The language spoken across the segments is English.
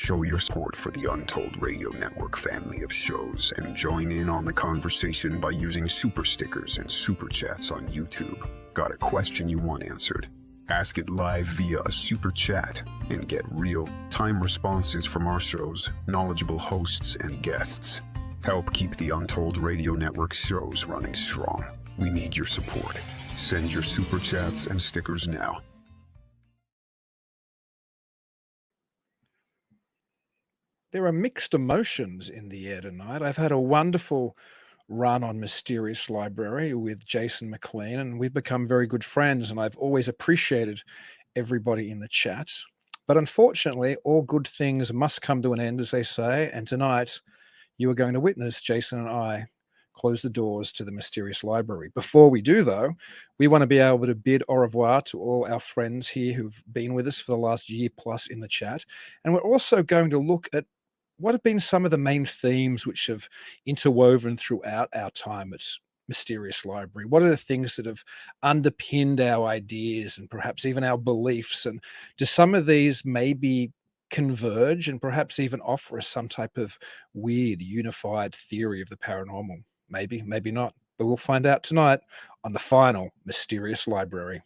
Show your support for the Untold Radio Network family of shows and join in on the conversation by using super stickers and super chats on YouTube. Got a question you want answered? Ask it live via a super chat and get real-time responses from our show's knowledgeable hosts and guests. Help keep the Untold Radio Network shows running strong. We need your support. Send your super chats and stickers now. There are mixed emotions in the air tonight. I've had a wonderful run on Mysterious Library with Jason McLean, and we've become very good friends, and I've always appreciated everybody in the chats. But unfortunately, all good things must come to an end, as they say, and tonight you are going to witness Jason and I close the doors to the Mysterious Library. Before we do, though, we want to be able to bid au revoir to all our friends here who've been with us for the last year plus in the chat, and we're also going to look at what have been some of the main themes which have interwoven throughout our time at Mysterious Library? What are the things that have underpinned our ideas and perhaps even our beliefs? And do some of these maybe converge and perhaps even offer us some type of weird unified theory of the paranormal? Maybe, maybe not. But we'll find out tonight on the final Mysterious Library.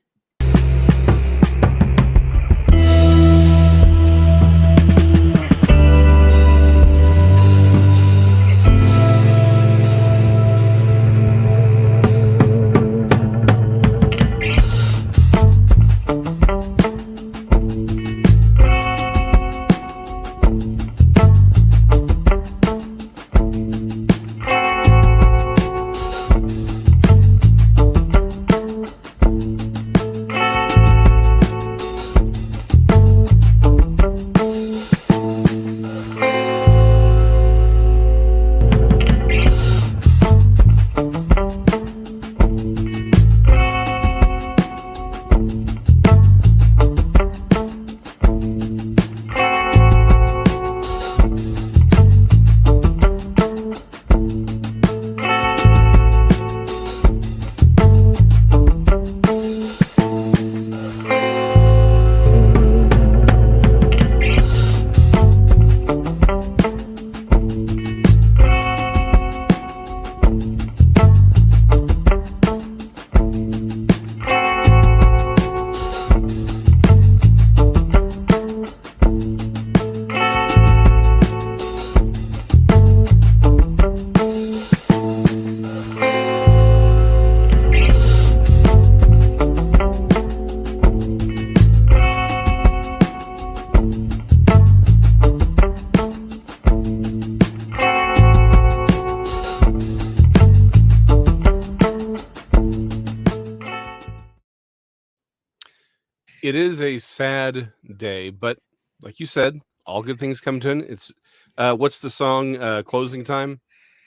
It is a sad day, but like you said, all good things come to an end. It's what's the song? Closing time.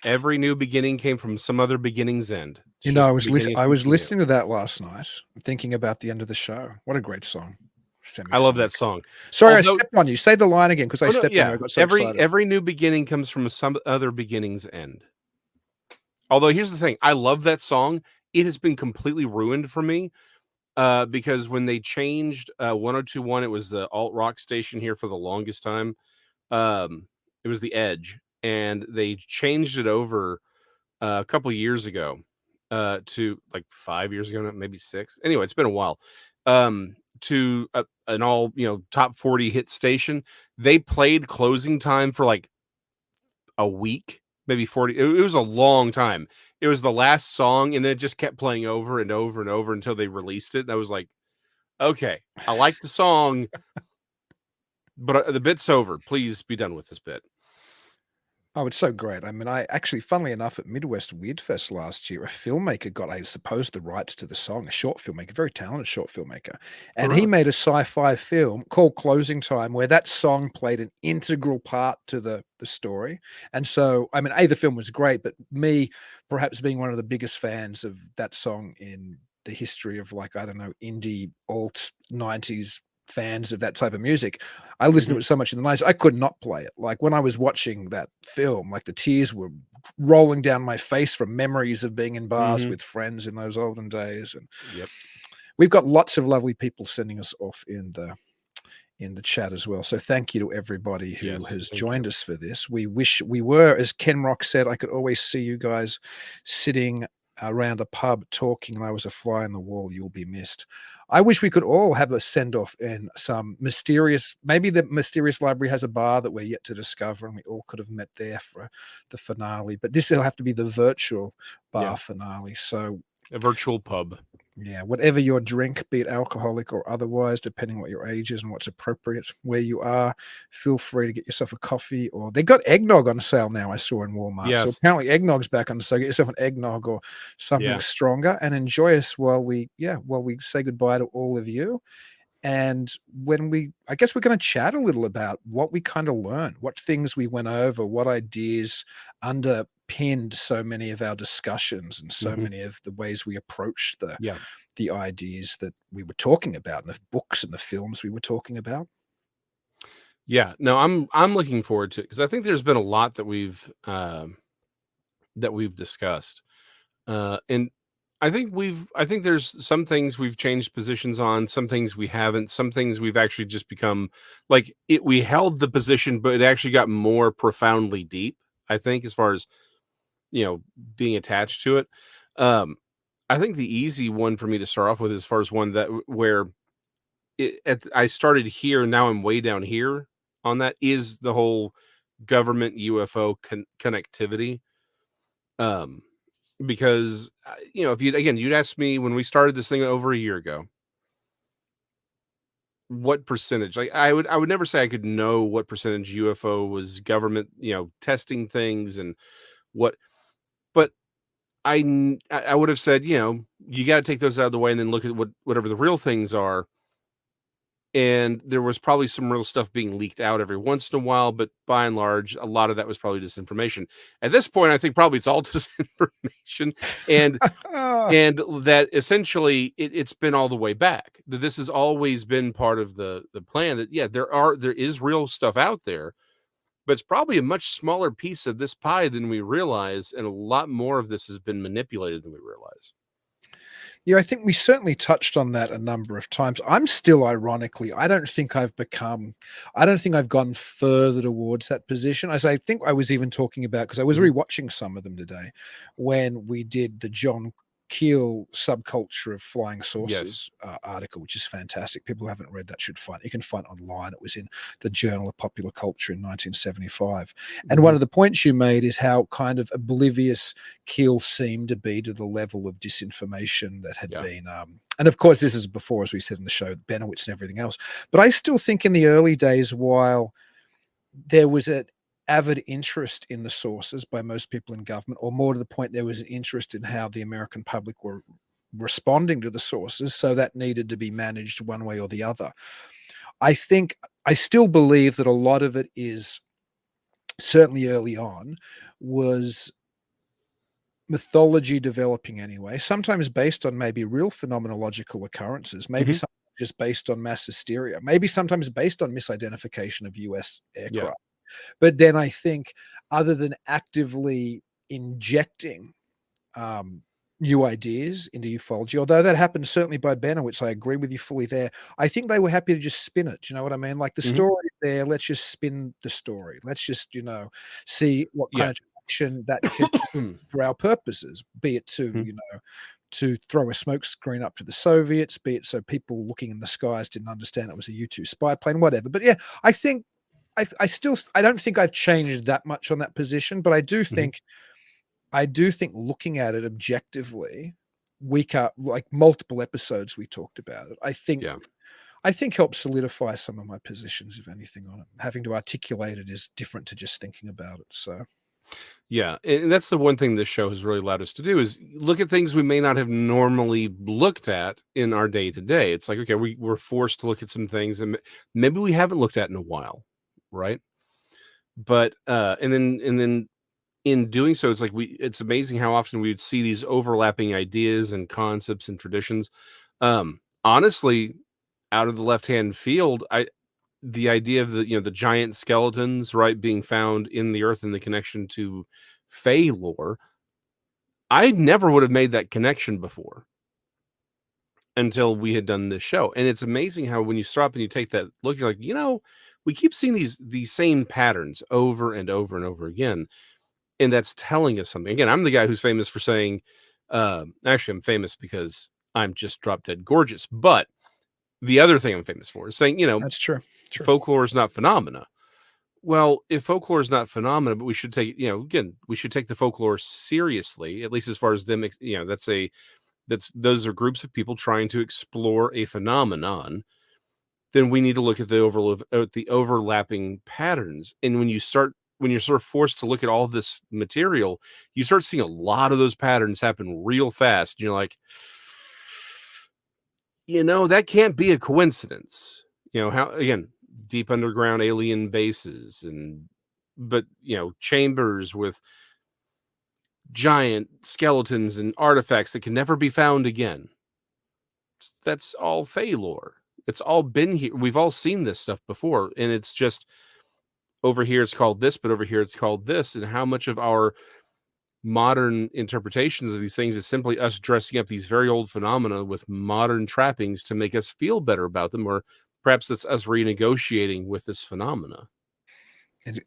Every new beginning came from some other beginning's end. It's You know, just I was listening to that last night, thinking about the end of the show. What a great song! I love that song. Sorry, I stepped on you. Say the line again, because I stepped on you. I got so excited. Every new beginning comes from some other beginning's end. Although here's the thing, I love that song. It has been completely ruined for me. Because when they changed 1021, it was the alt rock station here for the longest time. It was the Edge, and they changed it over a couple of years ago to like 5 years ago, maybe 6. Anyway, it's been a while. To an all top 40 hit station. They played Closing Time for like a week, maybe 40. It was a long time. It was the last song, and then it just kept playing over and over and over until they released it. And I was like, okay, I like the song, but the bit's over. Please be done with this bit. Oh, it's so great. I mean, I actually, funnily enough, at Midwest Weird Fest last year, a filmmaker got, I suppose, the rights to the song, a short filmmaker, very talented short filmmaker. And he made a sci-fi film called Closing Time, where that song played an integral part to the story. And so, I mean, the film was great, but me, perhaps being one of the biggest fans of that song in the history of, like, I don't know, indie, alt, 90s fans of that type of music, I listened to it so much in the 90s, I could not play it. Like, when I was watching that film, like, the tears were rolling down my face from memories of being in bars with friends in those olden days. And we've got lots of lovely people sending us off in in the chat as well. So thank you to everybody who Yes, has thank joined you. us for this. We wish we were, as Ken Rock said, I could always see you guys sitting around a pub talking, and I was a fly on the wall. You'll be missed. I wish we could all have a send-off in some mysterious, maybe the mysterious library has a bar that we're yet to discover, and we all could have met there for the finale. But this will have to be the virtual bar finale. So A virtual pub. yeah, whatever your drink, be it alcoholic or otherwise, depending what your age is and what's appropriate where you are, feel free to get yourself a coffee. Or they got eggnog on sale now, I saw in Walmart. So Yes. apparently eggnog's back on sale. Get yourself an eggnog or something Yeah. stronger and enjoy us while we say goodbye to all of you. And I guess we're going to chat a little about what we kind of learned, what things we went over, what ideas underpinned so many of our discussions and so many of the ways we approached the ideas that we were talking about and the books and the films we were talking about. Yeah, no, I'm looking forward to it because I think there's been a lot that we've discussed, and I think there's some things we've changed positions on, some things we haven't, some things we've actually just become like it. We held the position, but it actually got more profoundly deep. I think as far as being attached to it. I think the easy one for me to start off with, as far as one that where I started here, now I'm way down here on that, is the whole government UFO connectivity. Because if you'd asked me when we started this thing over a year ago, what percentage, like I would never say I could know what percentage UFO was government, testing things and what, but I would have said, you got to take those out of the way and then look at whatever the real things are. And there was probably some real stuff being leaked out every once in a while, but by and large, a lot of that was probably disinformation. At this point, I think probably it's all disinformation, and that essentially it's been all the way back. That this has always been part of the plan. That there is real stuff out there, but it's probably a much smaller piece of this pie than we realize, and a lot more of this has been manipulated than we realize. Yeah, I think we certainly touched on that a number of times. I'm still, ironically, I don't think I've gone further towards that position. As I think I was even talking about, because I was rewatching some of them today when we did the John Keel Subculture of Flying Saucers article, which is fantastic. People who haven't read that should find it. You can find it online. It was in the Journal of Popular Culture in 1975. And one of the points you made is how kind of oblivious Keel seemed to be to the level of disinformation that had been. And of course, this is before, as we said in the show, Benowitz and everything else. But I still think in the early days, while there was an avid interest in the sources by most people in government, or more to the point, there was an interest in how the American public were responding to the sources, so that needed to be managed one way or the other. I still believe that a lot of it is, certainly early on, was mythology developing anyway, sometimes based on maybe real phenomenological occurrences, maybe sometimes just based on mass hysteria, maybe sometimes based on misidentification of US aircraft. But then I think, other than actively injecting new ideas into ufology, although that happened certainly by Benowitz, I agree with you fully there. I think they were happy to just spin it. Do you know what I mean? Like the story there, let's just spin the story. Let's just, see what kind of traction that could for our purposes, be it to, to throw a smoke screen up to the Soviets, be it so people looking in the skies didn't understand it was a U-2 spy plane, whatever. But yeah, I think I don't think I've changed that much on that position, but I do think looking at it objectively, like multiple episodes we talked about it, I think helps solidify some of my positions, if anything, on it. Having to articulate it is different to just thinking about it. So yeah, and that's the one thing this show has really allowed us to do, is look at things we may not have normally looked at in our day to day. It's like, okay, we're forced to look at some things that maybe we haven't looked at in a while, right? But and then in doing so, it's like it's amazing how often we would see these overlapping ideas and concepts and traditions. Honestly, out of the left-hand field, the idea of the giant skeletons, right, being found in the earth and the connection to Fae lore, I never would have made that connection before. until we had done this show. And it's amazing how when you stop and you take that look, you're like, we keep seeing these same patterns over and over and over again. And that's telling us something. Again, I'm the guy who's famous for saying, actually, I'm famous because I'm just drop dead gorgeous. But the other thing I'm famous for is saying, That's true. True. folklore is not phenomena. Well, if folklore is not phenomena, but we should take, again, we should take the folklore seriously, at least as far as them, those are groups of people trying to explore a phenomenon. Then we need to look at the overlapping patterns. And when you're sort of forced to look at all this material, you start seeing a lot of those patterns happen real fast. And you're like, that can't be a coincidence. How, again, deep underground alien bases but chambers with giant skeletons and artifacts that can never be found again. That's all Fae lore. It's all been here. We've all seen this stuff before, and it's just over here it's called this, but over here it's called this. And how much of our modern interpretations of these things is simply us dressing up these very old phenomena with modern trappings to make us feel better about them, or perhaps it's us renegotiating with this phenomena.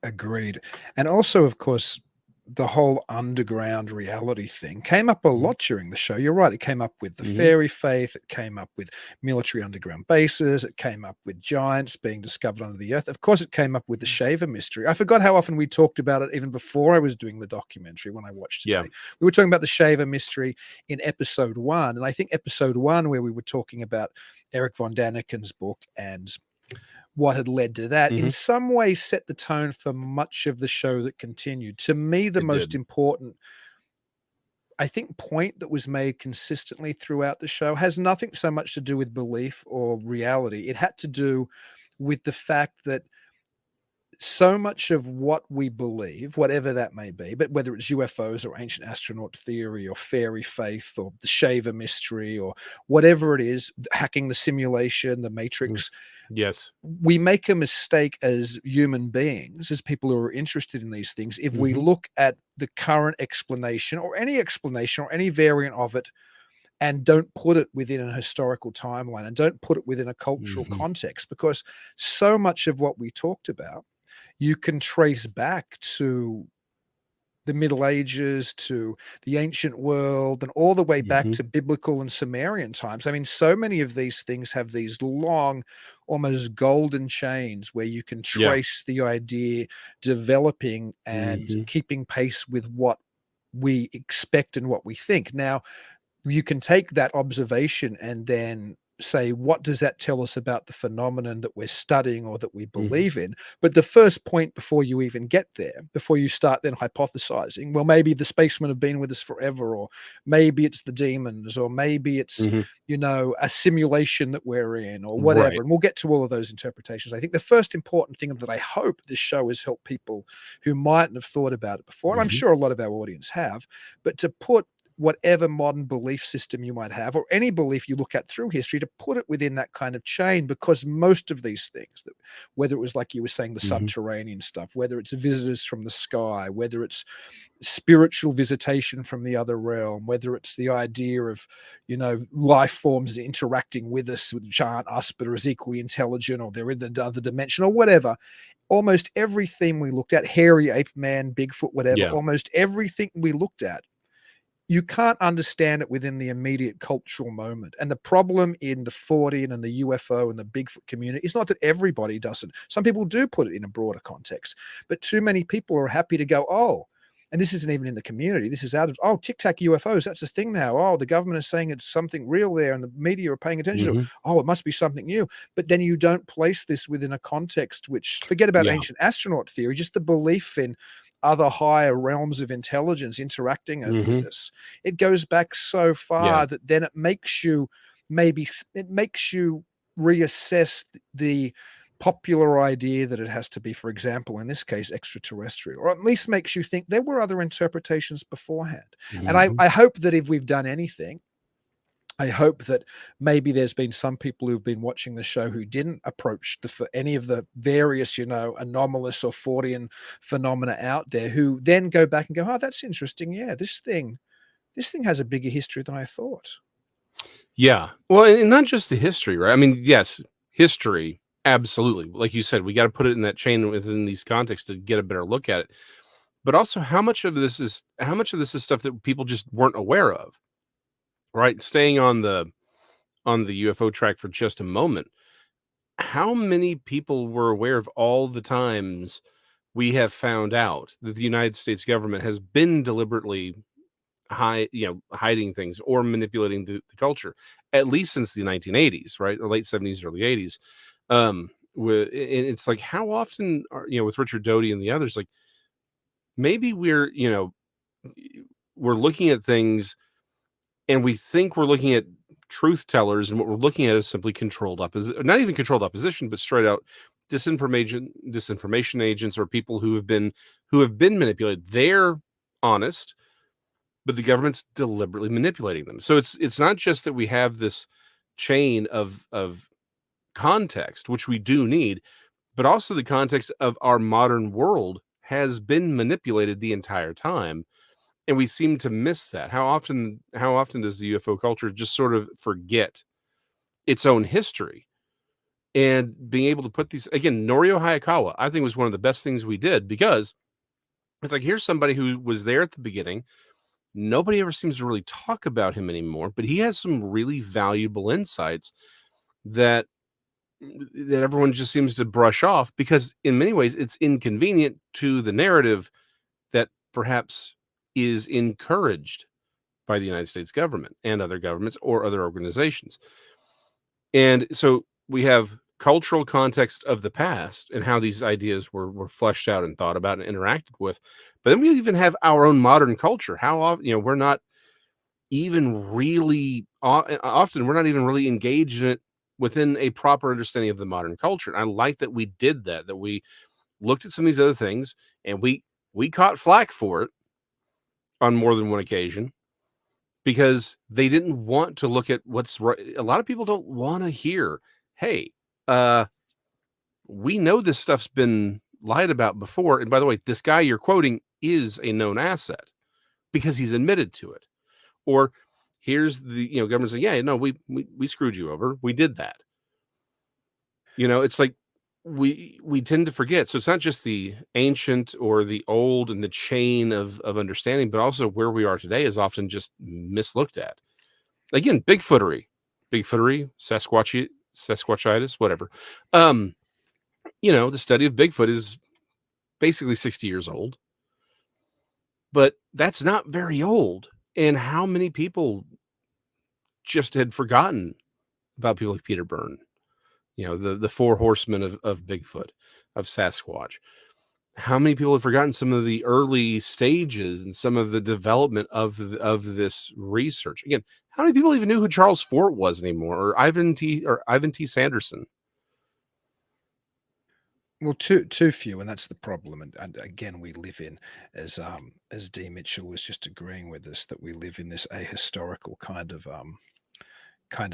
Agreed. And also, of course, the whole underground reality thing came up a lot during the show. You're right. It came up with the fairy faith. It came up with military underground bases. It came up with giants being discovered under the earth. Of course, it came up with the Shaver mystery. I forgot how often we talked about it even before I was doing the documentary when I watched today. Yeah. We were talking about the Shaver mystery in episode 1. And I think episode 1, where we were talking about Eric von Daniken's book and what had led to that, in some way set the tone for much of the show that continued. To me, the most important, I think, point that was made consistently throughout the show has nothing so much to do with belief or reality. It had to do with the fact that so much of what we believe, whatever that may be, but whether it's UFOs or ancient astronaut theory or fairy faith or the Shaver mystery or whatever it is, hacking the simulation, the Matrix. Yes. We make a mistake as human beings, as people who are interested in these things, if we look at the current explanation or any variant of it and don't put it within a historical timeline and don't put it within a cultural context, because so much of what we talked about you can trace back to the Middle Ages, to the ancient world, and all the way back to biblical and Sumerian times. I mean, so many of these things have these long, almost golden chains where you can trace the idea developing and keeping pace with what we expect and what we think. Now, you can take that observation and then say, what does that tell us about the phenomenon that we're studying or that we believe in? But the first point before you even get there, before you start then hypothesizing, well, maybe the spacemen have been with us forever, or maybe it's the demons, or maybe it's, a simulation that we're in, or whatever. Right. And we'll get to all of those interpretations. I think the first important thing that I hope this show has helped people who mightn't have thought about it before, and I'm sure a lot of our audience have, but to put whatever modern belief system you might have, or any belief you look at through history, to put it within that kind of chain, because most of these things, that whether it was like you were saying, the subterranean stuff, whether it's visitors from the sky, whether it's spiritual visitation from the other realm, whether it's the idea of, life forms interacting with us, which aren't us, but are as equally intelligent, or they're in the other dimension, or whatever. Almost every theme we looked at, hairy ape man, Bigfoot, whatever, almost everything we looked at, you can't understand it within the immediate cultural moment. And the problem in the Fortean and the UFO and the Bigfoot community is not that everybody doesn't. Some people do put it in a broader context, but too many people are happy to go, oh, and this isn't even in the community. This is out of, oh, tic-tac UFOs, that's a thing now. Oh, the government is saying it's something real there and the media are paying attention to it. Oh, it must be something new. But then you don't place this within a context which, forget about ancient astronaut theory, just the belief in other higher realms of intelligence interacting with us. It goes back so far that then it makes you reassess the popular idea that it has to be, for example, in this case, extraterrestrial, or at least makes you think there were other interpretations beforehand. And I hope that if we've done anything, I hope that maybe there's been some people who've been watching the show who didn't approach any of the various, anomalous or Fortean phenomena out there, who then go back and go, oh, that's interesting. Yeah, this thing has a bigger history than I thought. Yeah. Well, and not just the history, right? I mean, yes, history, absolutely. Like you said, we got to put it in that chain within these contexts to get a better look at it. But also how much of this is stuff that people just weren't aware of, right? Staying on the UFO track for just a moment. How many people were aware of all the times we have found out that the United States government has been deliberately hiding things or manipulating the culture, at least since the 1980s, right? Or late 70s, early 80s. It's like, how often are, with Richard Doty and the others, like maybe we're looking at things and we think we're looking at truth tellers, and what we're looking at is simply controlled opposition, not even controlled opposition, but straight out disinformation agents, or people who have been manipulated. They're honest, but the government's deliberately manipulating them. So it's not just that we have this chain of context, which we do need, but also the context of our modern world has been manipulated the entire time, and we seem to miss that. How often does the UFO culture just sort of forget its own history? And being able to put these, again, Norio Hayakawa, I think, was one of the best things we did, because it's like, here's somebody who was there at the beginning. Nobody ever seems to really talk about him anymore, but he has some really valuable insights that everyone just seems to brush off, because in many ways it's inconvenient to the narrative that perhaps is encouraged by the United States government and other governments or other organizations. And so we have cultural context of the past and how these ideas were fleshed out and thought about and interacted with. But then we even have our own modern culture. How often, we're not even really often we're not even really engaged in it within a proper understanding of the modern culture. And I like that we did that we looked at some of these other things, and we caught flack for it on more than one occasion, because they didn't want to look at what's right. A lot of people don't want to hear, hey, uh, we know this stuff's been lied about before. And by the way, this guy you're quoting is a known asset because he's admitted to it. Or here's the, government saying, yeah, no, we screwed you over. We did that. It's like we tend to forget. So it's not just the ancient or the old and the chain of understanding, but also where we are today is often just mislooked at. Again, Bigfootery, Sasquatchitis, whatever. The study of Bigfoot is basically 60 years old, but that's not very old. And how many people just had forgotten about people like Peter Byrne, the four horsemen of Bigfoot, of Sasquatch. How many people have forgotten some of the early stages and some of the development of this research? Again, how many people even knew who Charles Fort was anymore, or Ivan T. Sanderson? Well, too few, and that's the problem. And again, we live in, as D. Mitchell was just agreeing with us, that we live in this ahistorical kind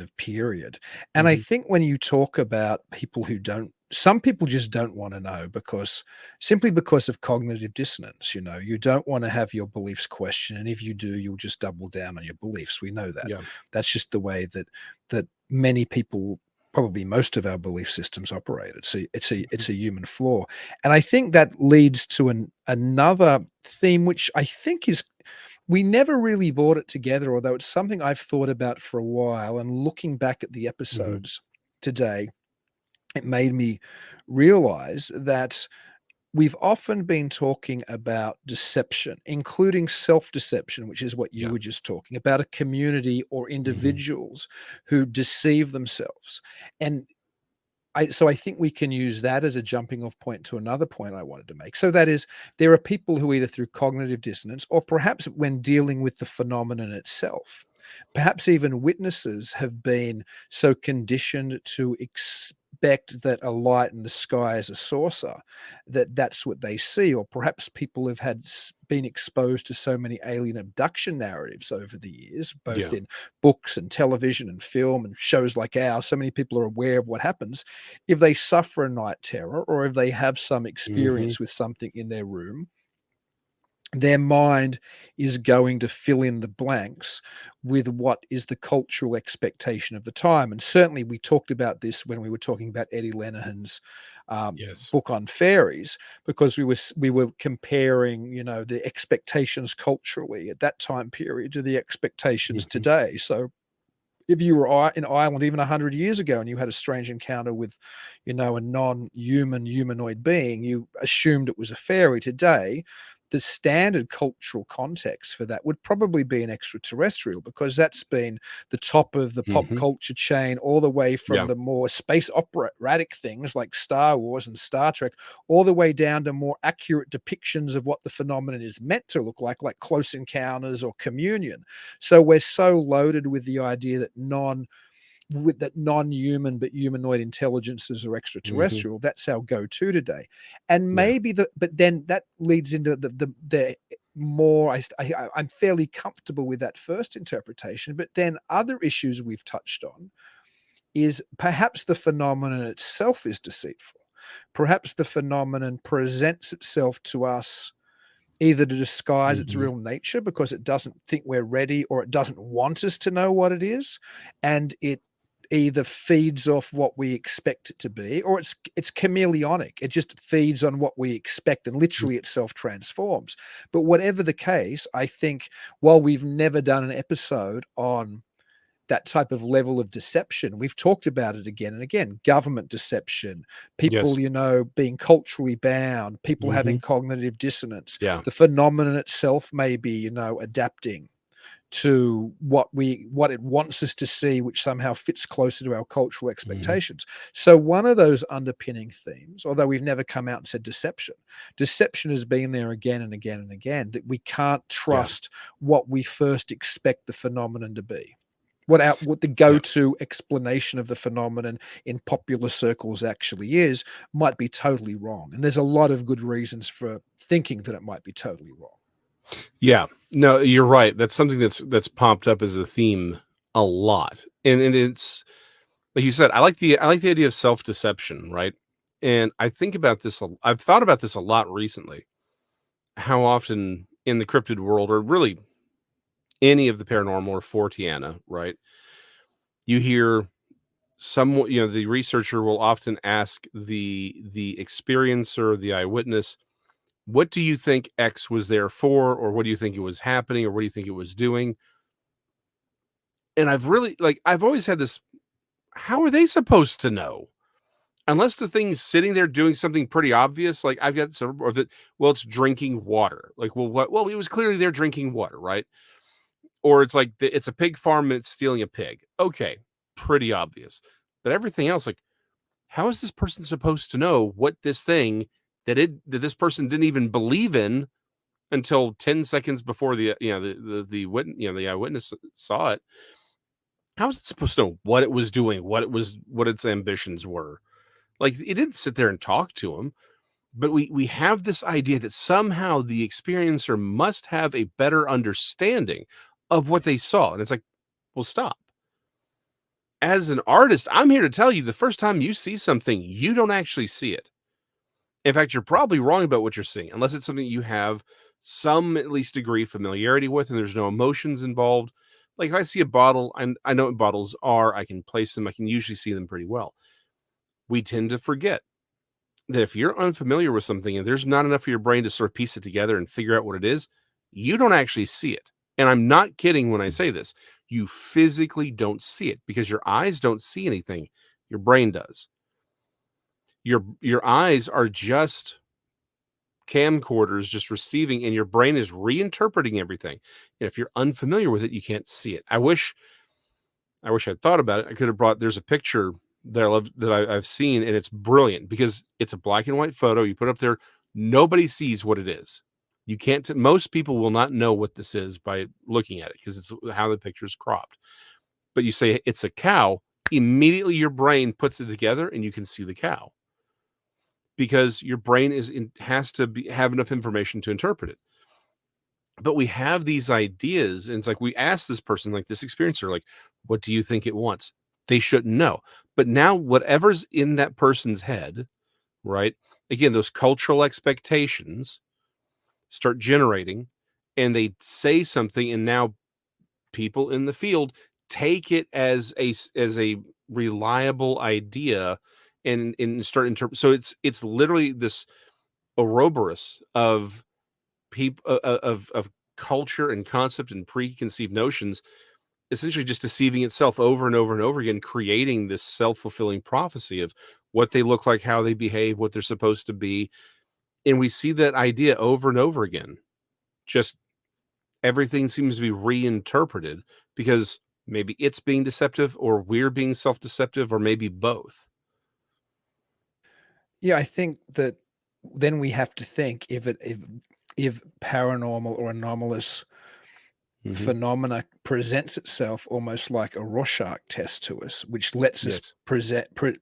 of period. And I Mhm. think when you talk about people who don't, some people just don't want to know, because simply because of cognitive dissonance. You don't want to have your beliefs questioned, and if you do, you'll just double down on your beliefs. We know that. Yeah. That's just the way that many people, probably most of our belief systems, operate. It's a human flaw. And I think that leads to another theme, which I think is, we never really brought it together, although it's something I've thought about for a while. And looking back at the Mhm. episodes today, it made me realize that we've often been talking about deception, including self-deception, which is what you Yeah. were just talking about, a community or Mhm. individuals who deceive themselves. And so I think we can use that as a jumping off point to another point I wanted to make. So that is, there are people who, either through cognitive dissonance, or perhaps when dealing with the phenomenon itself, perhaps even witnesses, have been so conditioned to expect that a light in the sky is a saucer, that that's what they see. Or perhaps people have been exposed to so many alien abduction narratives over the years, both Yeah. in books and television and film and shows like ours. So many people are aware of what happens if they suffer a night terror, or if they have some Mhm. experience with something in their room. their mind is going to fill in the blanks with what is the cultural expectation of the time. And certainly we talked about this when we were talking about Eddie Lenihan's Yes. book on fairies, because we were comparing, the expectations culturally at that time period to the expectations Mhm. today. So if you were in Ireland even 100 years ago and you had a strange encounter with, a non-human humanoid being, you assumed it was a fairy. Today, the standard cultural context for that would probably be an extraterrestrial, because that's been the top of the pop Mhm. culture chain, all the way from Yeah. the more space operatic things like Star Wars and Star Trek, all the way down to more accurate depictions of what the phenomenon is meant to look like Close Encounters or Communion. So we're so loaded with the idea that non-human but humanoid intelligences are Mhm. extraterrestrial. That's our go-to today. And Yeah. but then that leads into the more, I'm fairly comfortable with that first interpretation. But then other issues we've touched on is perhaps the phenomenon itself is deceitful. Perhaps the phenomenon presents itself to us either to disguise its Mhm. real nature because it doesn't think we're ready, or it doesn't want us to know what it is, and it either feeds off what we expect it to be, or it's chameleonic. It just feeds on what we expect, and literally itself transforms. But whatever the case, I think, while we've never done an episode on that type of level of deception, we've talked about it again and again. Government deception, people, Yes. being culturally bound, people having Mhm. cognitive dissonance. Yeah. The phenomenon itself may be, adapting to what it wants us to see, which somehow fits closer to our cultural Mhm. expectations. So one of those underpinning themes, although we've never come out and said deception has been there again and again and again, that we can't Yeah. trust what we first expect the phenomenon to be. What the Yeah. go-to explanation of the phenomenon in popular circles actually is, might be totally wrong. And there's a lot of good reasons for thinking that it might be totally wrong. Yeah. No, you're right. That's something that's popped up as a theme a lot. And it's like you said, I like the idea of self-deception, right? And I think about this I've thought about this a lot recently. How often in the cryptid world, or really any of the paranormal or Forteana, right? You hear someone, the researcher will often ask the experiencer, the eyewitness, what do you think X was there for, or what do you think it was happening, or what do you think it was doing? And I've always had this, how are they supposed to know? Unless the thing's sitting there doing something pretty obvious, like I've got some, or that, well, it's drinking water. Like, well, what? Well, it was clearly there drinking water, right? Or it's like it's a pig farm and it's stealing a pig. Okay, pretty obvious. But everything else, like, how is this person supposed to know what this thing that this person didn't even believe in until 10 seconds before the eyewitness saw it? How is it supposed to know what it was doing, what its ambitions were? Like, it didn't sit there and talk to him. But we have this idea that somehow the experiencer must have a better understanding of what they saw. And it's like, well, stop. As an artist, I'm here to tell you, the first time you see something, you don't actually see it. In fact, you're probably wrong about what you're seeing, unless it's something you have some at least degree of familiarity with and there's no emotions involved. Like, if I see a bottle, I know what bottles are, I can place them, I can usually see them pretty well. We tend to forget that if you're unfamiliar with something and there's not enough of your brain to sort of piece it together and figure out what it is, you don't actually see it. And I'm not kidding when I say this. You physically don't see it because your eyes don't see anything. Your brain does. Your eyes are just camcorders just receiving, and your brain is reinterpreting everything. And if you're unfamiliar with it, you can't see it. I wish I'd thought about it. I could have brought, there's a picture that I love that I've seen, and it's brilliant because it's a black and white photo. You put it up there, nobody sees what it is. You can't, most people will not know what this is by looking at it because it's how the picture's cropped. But you say it's a cow, immediately your brain puts it together and you can see the cow because your brain has to have enough information to interpret it. But we have these ideas, and it's like we ask this person, like this experiencer, like, what do you think it wants? They shouldn't know. But now whatever's in that person's head, right? Again, those cultural expectations start generating, and they say something, and now people in the field take it as a reliable idea and start interpret. So it's literally this Ouroboros of people of culture and concept and preconceived notions, essentially just deceiving itself over and over and over again, creating this self-fulfilling prophecy of what they look like, how they behave, what they're supposed to be. And we see that idea over and over again. Just everything seems to be reinterpreted because maybe it's being deceptive or we're being self-deceptive or maybe both. Yeah, I think that then we have to think if paranormal or anomalous phenomena presents itself almost like a Rorschach test to us, which lets us Yes.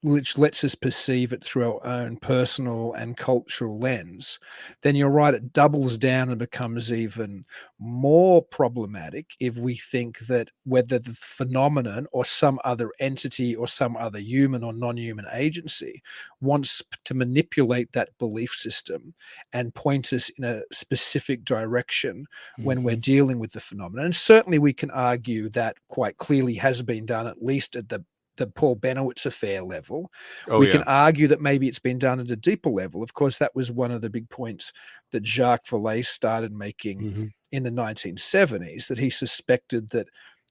which lets us perceive it through our own personal and cultural lens, then you're right, it doubles down and becomes even more problematic if we think that whether the phenomenon or some other entity or some other human or non-human agency wants to manipulate that belief system and point us in a specific direction when we're dealing with the phenomenon. And certainly we can argue that quite clearly has been done, at least at the Paul Benowitz affair level. Oh, We yeah. can argue that maybe it's been done at a deeper level. Of course, that was one of the big points that Jacques Vallée started making in the 1970s, that he suspected that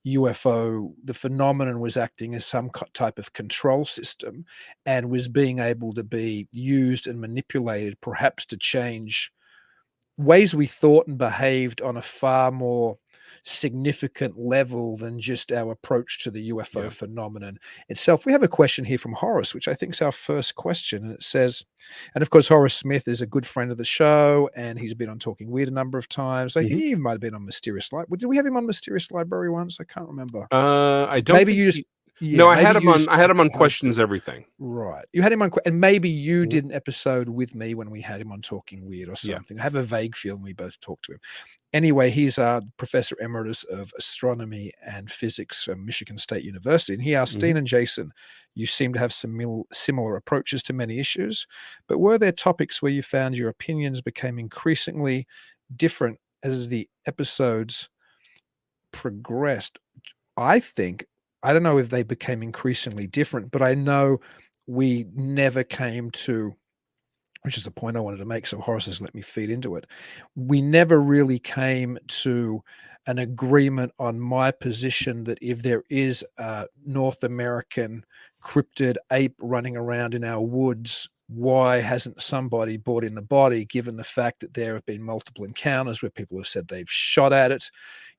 UFO, the phenomenon, was acting as some type of control system and was being able to be used and manipulated, perhaps to change ways we thought and behaved on a far more significant level than just our approach to the UFO Yeah. phenomenon itself. We have a question here from Horace, which I think is our first question. And it says, and of course, Horace Smith is a good friend of the show, and he's been on Talking Weird a number of times. I think he even might have been on Mysterious Library. Did we have him on Mysterious Library once? I can't remember. I don't Maybe think you just, no, I had maybe him you on. just I had him on hosted. Questions Everything. Right. You had him on, and maybe you did an episode with me when we had him on Talking Weird or Yeah. something. I have a vague feeling we both talked to him. Anyway, he's Professor Emeritus of Astronomy and Physics from Michigan State University. And he asked, Dean and Jason, you seem to have some similar approaches to many issues, but were there topics where you found your opinions became increasingly different as the episodes progressed? I think, I don't know if they became increasingly different, but I know we never came to, which is the point I wanted to make, so Horace has let me feed into it. We never really came to an agreement on my position that if there is a North American cryptid ape running around in our woods, why hasn't somebody brought in the body, given the fact that there have been multiple encounters where people have said they've shot at it,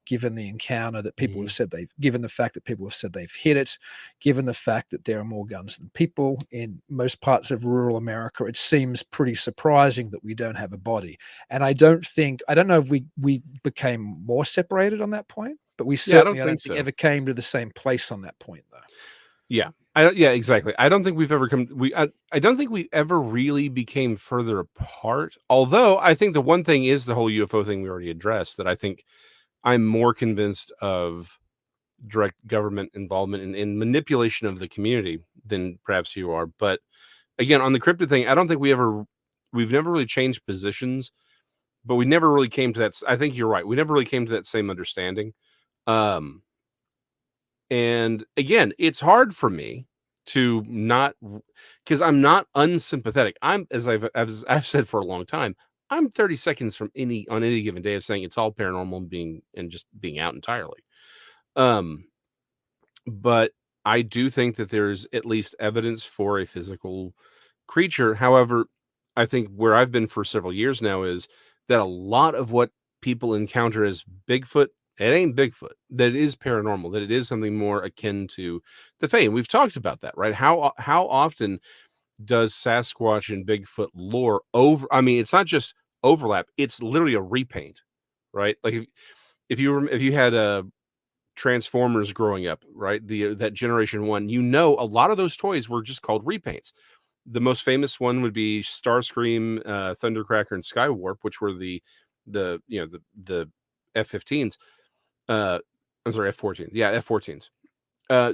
given the encounter that people have said given the fact that people have said they've hit it, given the fact that there are more guns than people in most parts of rural America, it seems pretty surprising that we don't have a body. And I don't know if we became more separated on that point, but we certainly, I don't think ever came to the same place on that point, though. Yeah. Yeah, exactly. I don't think we've ever I don't think we ever really became further apart. Although I think the one thing is the whole UFO thing we already addressed, that I think I'm more convinced of direct government involvement in manipulation of the community than perhaps you are. But again, on the cryptid thing, I don't think we've never really changed positions, but we never really came to that. I think you're right. We never really came to that same understanding. And again, it's hard for me to not, because I'm not unsympathetic. I'm, as I've said for a long time, I'm 30 seconds from on any given day of saying it's all paranormal and just being out entirely. But I do think that there's at least evidence for a physical creature. However, I think where I've been for several years now is that a lot of what people encounter as Bigfoot, it ain't Bigfoot, that it is paranormal, that it is something more akin to the Fae. And we've talked about that, right? How often does Sasquatch and Bigfoot lore it's not just overlap, it's literally a repaint, right? Like if you had a Transformers growing up, right? That generation one, a lot of those toys were just called repaints. The most famous one would be Starscream, Thundercracker, and Skywarp, which were the F-15s. I'm sorry, F-14. Yeah, F-14s.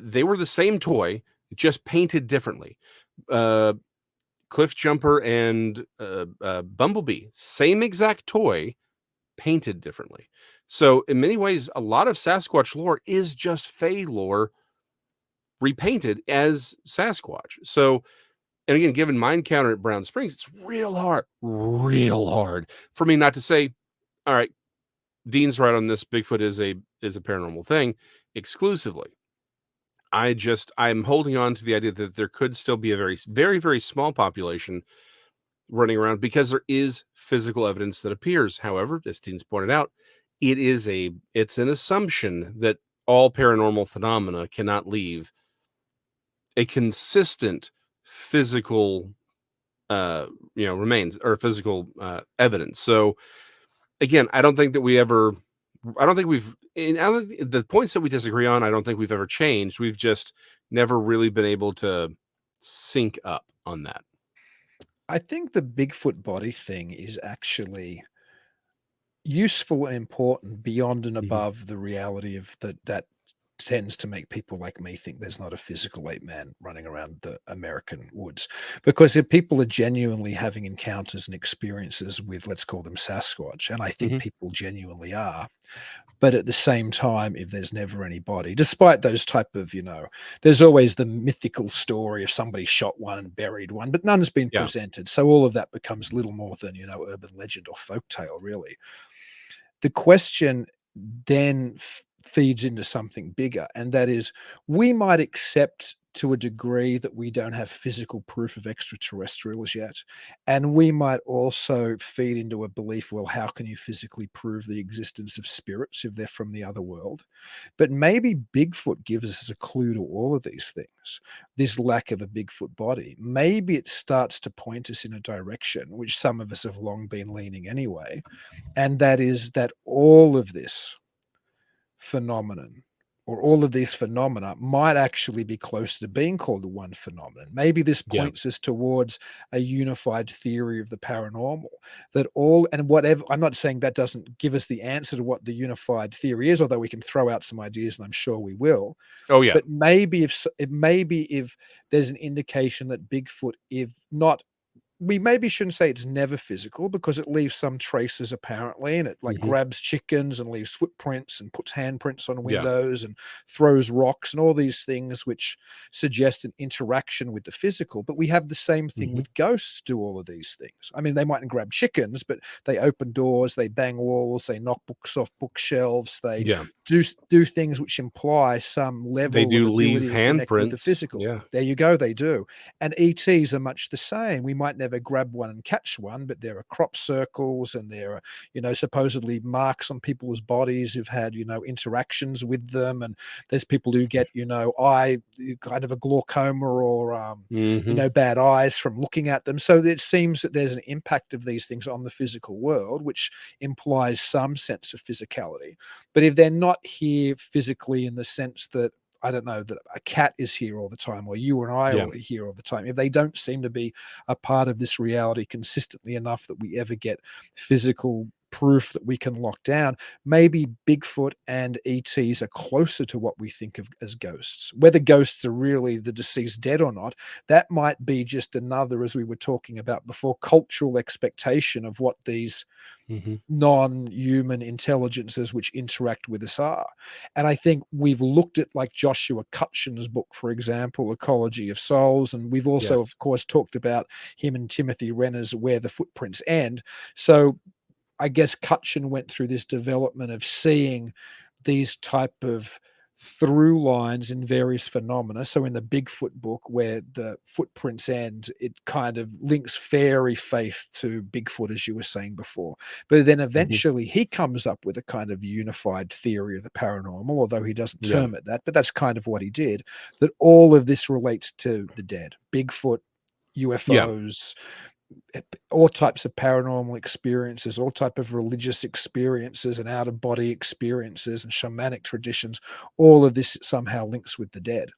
They were the same toy, just painted differently. Cliff Jumper and Bumblebee, same exact toy, painted differently. So in many ways, a lot of Sasquatch lore is just Fae lore repainted as Sasquatch. So, and again, given my encounter at Brown Springs, it's real hard for me not to say, all right, Dean's right on this. Bigfoot is a paranormal thing exclusively. I'm holding on to the idea that there could still be a very, very, very small population running around because there is physical evidence that appears. However, as Dean's pointed out, it's an assumption that all paranormal phenomena cannot leave a consistent physical remains or physical evidence. So again, I don't think we've the points that we disagree on, I don't think we've ever changed. We've just never really been able to sync up on that. I think the Bigfoot body thing is actually useful and important beyond and above the reality of that tends to make people like me think there's not a physical ape man running around the American woods. Because if people are genuinely having encounters and experiences with, let's call them Sasquatch, and I think people genuinely are, but at the same time, if there's never any body, despite those type of, there's always the mythical story of somebody shot one and buried one, but none's been presented. So all of that becomes little more than, urban legend or folktale, really. The question then feeds into something bigger, and that is, we might accept to a degree that we don't have physical proof of extraterrestrials yet, and we might also feed into a belief, well, how can you physically prove the existence of spirits if they're from the other world? But maybe Bigfoot gives us a clue to all of these things. This lack of a Bigfoot body, maybe it starts to point us in a direction which some of us have long been leaning anyway, and that is that all of this phenomenon, or all of these phenomena, might actually be close to being called the one phenomenon. Maybe this points us towards a unified theory of the paranormal, that all and whatever. I'm not saying that doesn't give us the answer to what the unified theory is, although we can throw out some ideas, and I'm sure we will. Oh yeah. But maybe if there's an indication that Bigfoot, if not, we maybe shouldn't say it's never physical, because it leaves some traces apparently, and it grabs chickens and leaves footprints and puts handprints on windows and throws rocks and all these things which suggest an interaction with the physical. But we have the same thing with ghosts do all of these things. I mean, they mightn't grab chickens, but they open doors, they bang walls, they knock books off bookshelves, they do things which imply some level they do of leave ability to connect with the handprints. physical. There you go, they do. And ETs are much the same. We might never grab one and catch one, but there are crop circles, and there are, supposedly marks on people's bodies who've had, interactions with them. And there's people who get, eye kind of a glaucoma or, bad eyes from looking at them. So it seems that there's an impact of these things on the physical world, which implies some sense of physicality. But if they're not here physically in the sense that, I don't know, that a cat is here all the time, or you and I are here all the time, if they don't seem to be a part of this reality consistently enough that we ever get physical proof that we can lock down, maybe Bigfoot and ETs are closer to what we think of as ghosts. Whether ghosts are really the deceased dead or not, that might be just another, as we were talking about before, cultural expectation of what these non-human intelligences which interact with us are. And I think we've looked at, like, Joshua Cutchin's book, for example, Ecology of Souls, and we've also of course talked about him and Timothy Renner's Where the Footprints End. So I guess Cutchin went through this development of seeing these type of through lines in various phenomena. So in the Bigfoot book, where the footprints end, it kind of links fairy faith to Bigfoot, as you were saying before. But then eventually he comes up with a kind of unified theory of the paranormal, although he doesn't term it that, but that's kind of what he did, that all of this relates to the dead. Bigfoot, UFOs, all types of paranormal experiences, all type of religious experiences and out-of-body experiences and shamanic traditions. All of this somehow links with the dead.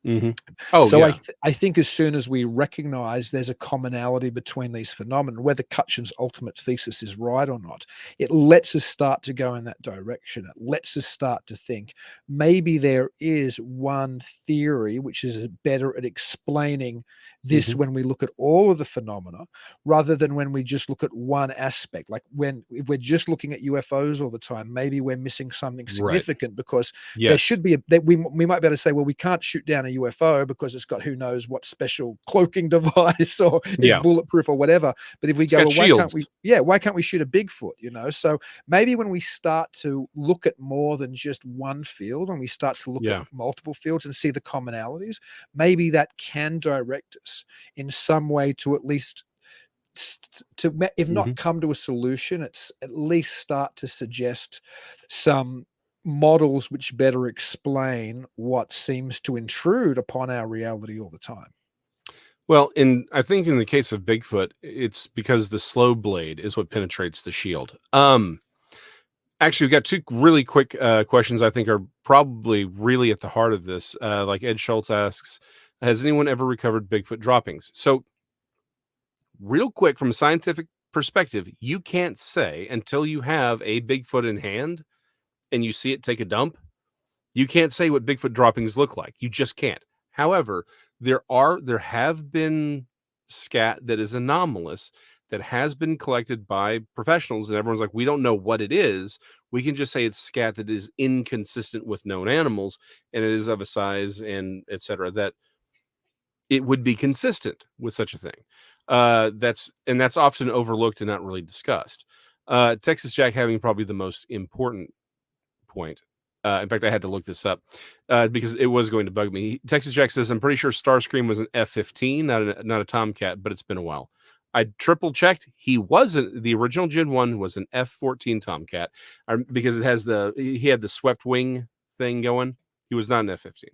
Mm-hmm. Oh, So yeah. I think as soon as we recognize there's a commonality between these phenomena, whether Cutchin's ultimate thesis is right or not, it lets us start to go in that direction. It lets us start to think maybe there is one theory which is better at explaining this Mm-hmm. when we look at all of the phenomena rather than when we just look at one aspect. Like if we're just looking at UFOs all the time, maybe we're missing something Right. significant because there Yes. should be that we might be able to say, well, we can't shoot down a UFO because it's got who knows what special cloaking device or is Yeah. bulletproof or whatever. But if we It's go, got well, shields. why can't we shoot a Bigfoot? You know, so maybe when we start to look at more than just one field and we start to look at Yeah. multiple fields and see the commonalities, maybe that can direct us in some way to at least if Mm-hmm. not come to a solution, it's at least start to suggest some models which better explain what seems to intrude upon our reality all the time. Well, I think in the case of Bigfoot, it's because the slow blade is what penetrates the shield. Actually, we've got two really quick questions I think are probably really at the heart of this. Like Ed Schultz asks, has anyone ever recovered Bigfoot droppings? So, real quick, from a scientific perspective, you can't say until you have a Bigfoot in hand and you see it take a dump, you can't say what Bigfoot droppings look like. You just can't. However, there have been scat that is anomalous that has been collected by professionals, and everyone's like, we don't know what it is. We can just say it's scat that is inconsistent with known animals, and it is of a size and etc. that it would be consistent with such a thing. That's often overlooked and not really discussed. Texas Jack having probably the most important point. In fact, I had to look this up because it was going to bug me. Texas Jack says, I'm pretty sure Starscream was an F-15, not a Tomcat, but it's been a while. I triple checked. He wasn't. The original Gen 1 was an F-14 Tomcat because he had the swept wing thing going. He was not an F-15.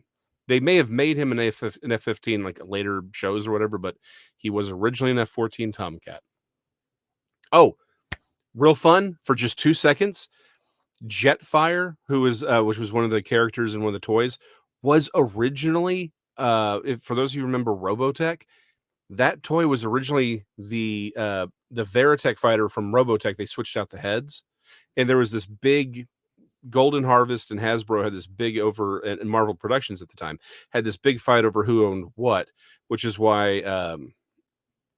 They may have made him an F-15 like later shows or whatever, but he was originally an F-14 Tomcat. Oh, real fun for just 2 seconds. Jetfire, which was one of the characters in one of the toys, was originally for those of you who remember Robotech, that toy was originally the Veritech fighter from Robotech. They switched out the heads, and there was this big Golden Harvest and Hasbro had this big and Marvel Productions at the time had this big fight over who owned what, which is why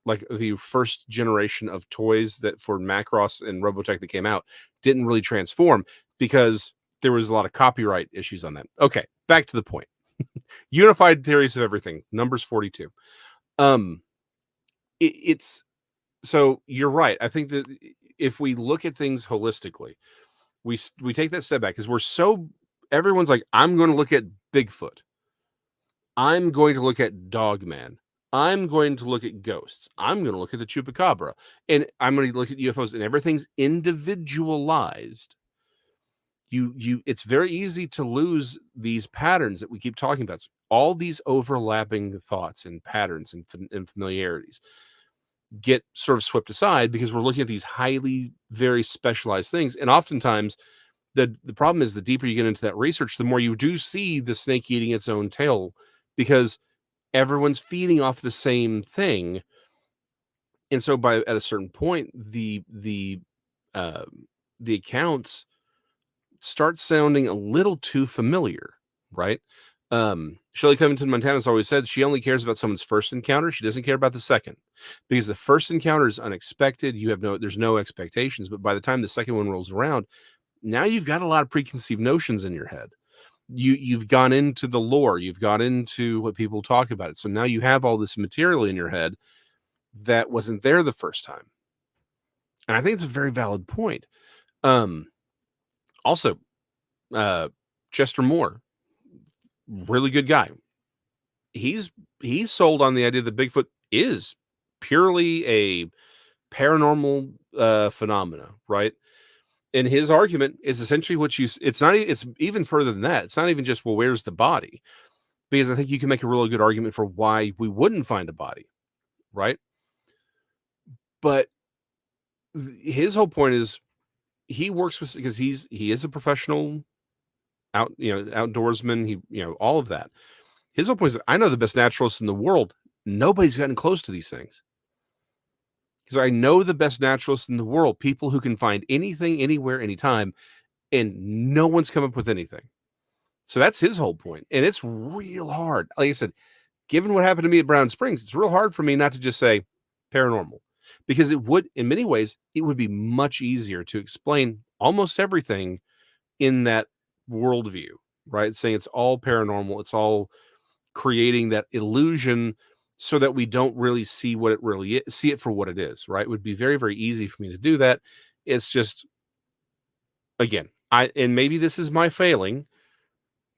like the first generation of toys that for Macross and Robotech that came out didn't really transform because there was a lot of copyright issues on that. Okay, back to the point. Unified theories of everything. Numbers 42. It's so you're right. I think that if we look at things holistically, we take that step back because everyone's like, I'm going to look at Bigfoot. I'm going to look at Dogman. I'm going to look at ghosts. I'm going to look at the Chupacabra. And I'm going to look at UFOs, and everything's individualized. It's very easy to lose these patterns that we keep talking about. All these overlapping thoughts and patterns and familiarities get sort of swept aside because we're looking at these highly, very specialized things. And oftentimes the problem is the deeper you get into that research, the more you do see the snake eating its own tail because everyone's feeding off the same thing. And so at a certain point, the accounts start sounding a little too familiar, right? Shirley Covington Montana's always said she only cares about someone's first encounter. She doesn't care about the second because the first encounter is unexpected. There's no expectations, but by the time the second one rolls around, now you've got a lot of preconceived notions in your head. You've gone into the lore, you've got into what people talk about it. So now you have all this material in your head that wasn't there the first time. And I think it's a very valid point. Also, Chester Moore, really good guy. He's sold on the idea that Bigfoot is purely a paranormal phenomena, right? And his argument is essentially it's even further than that. It's not even just, well, where's the body? Because I think you can make a really good argument for why we wouldn't find a body, right? But his whole point is he works with, because he is a professional outdoorsman, all of that. His whole point is, I know the best naturalists in the world. Nobody's gotten close to these things. Because I know the best naturalists in the world, people who can find anything, anywhere, anytime, and no one's come up with anything. So that's his whole point. And it's real hard. Like I said, given what happened to me at Brown Springs, it's real hard for me not to just say paranormal. Because it would, in many ways, it would be much easier to explain almost everything in that worldview, right? Saying it's all paranormal, it's all creating that illusion so that we don't really see what it really is, see it for what it is, right? It would be very, very easy for me to do that. It's just, again, and maybe this is my failing.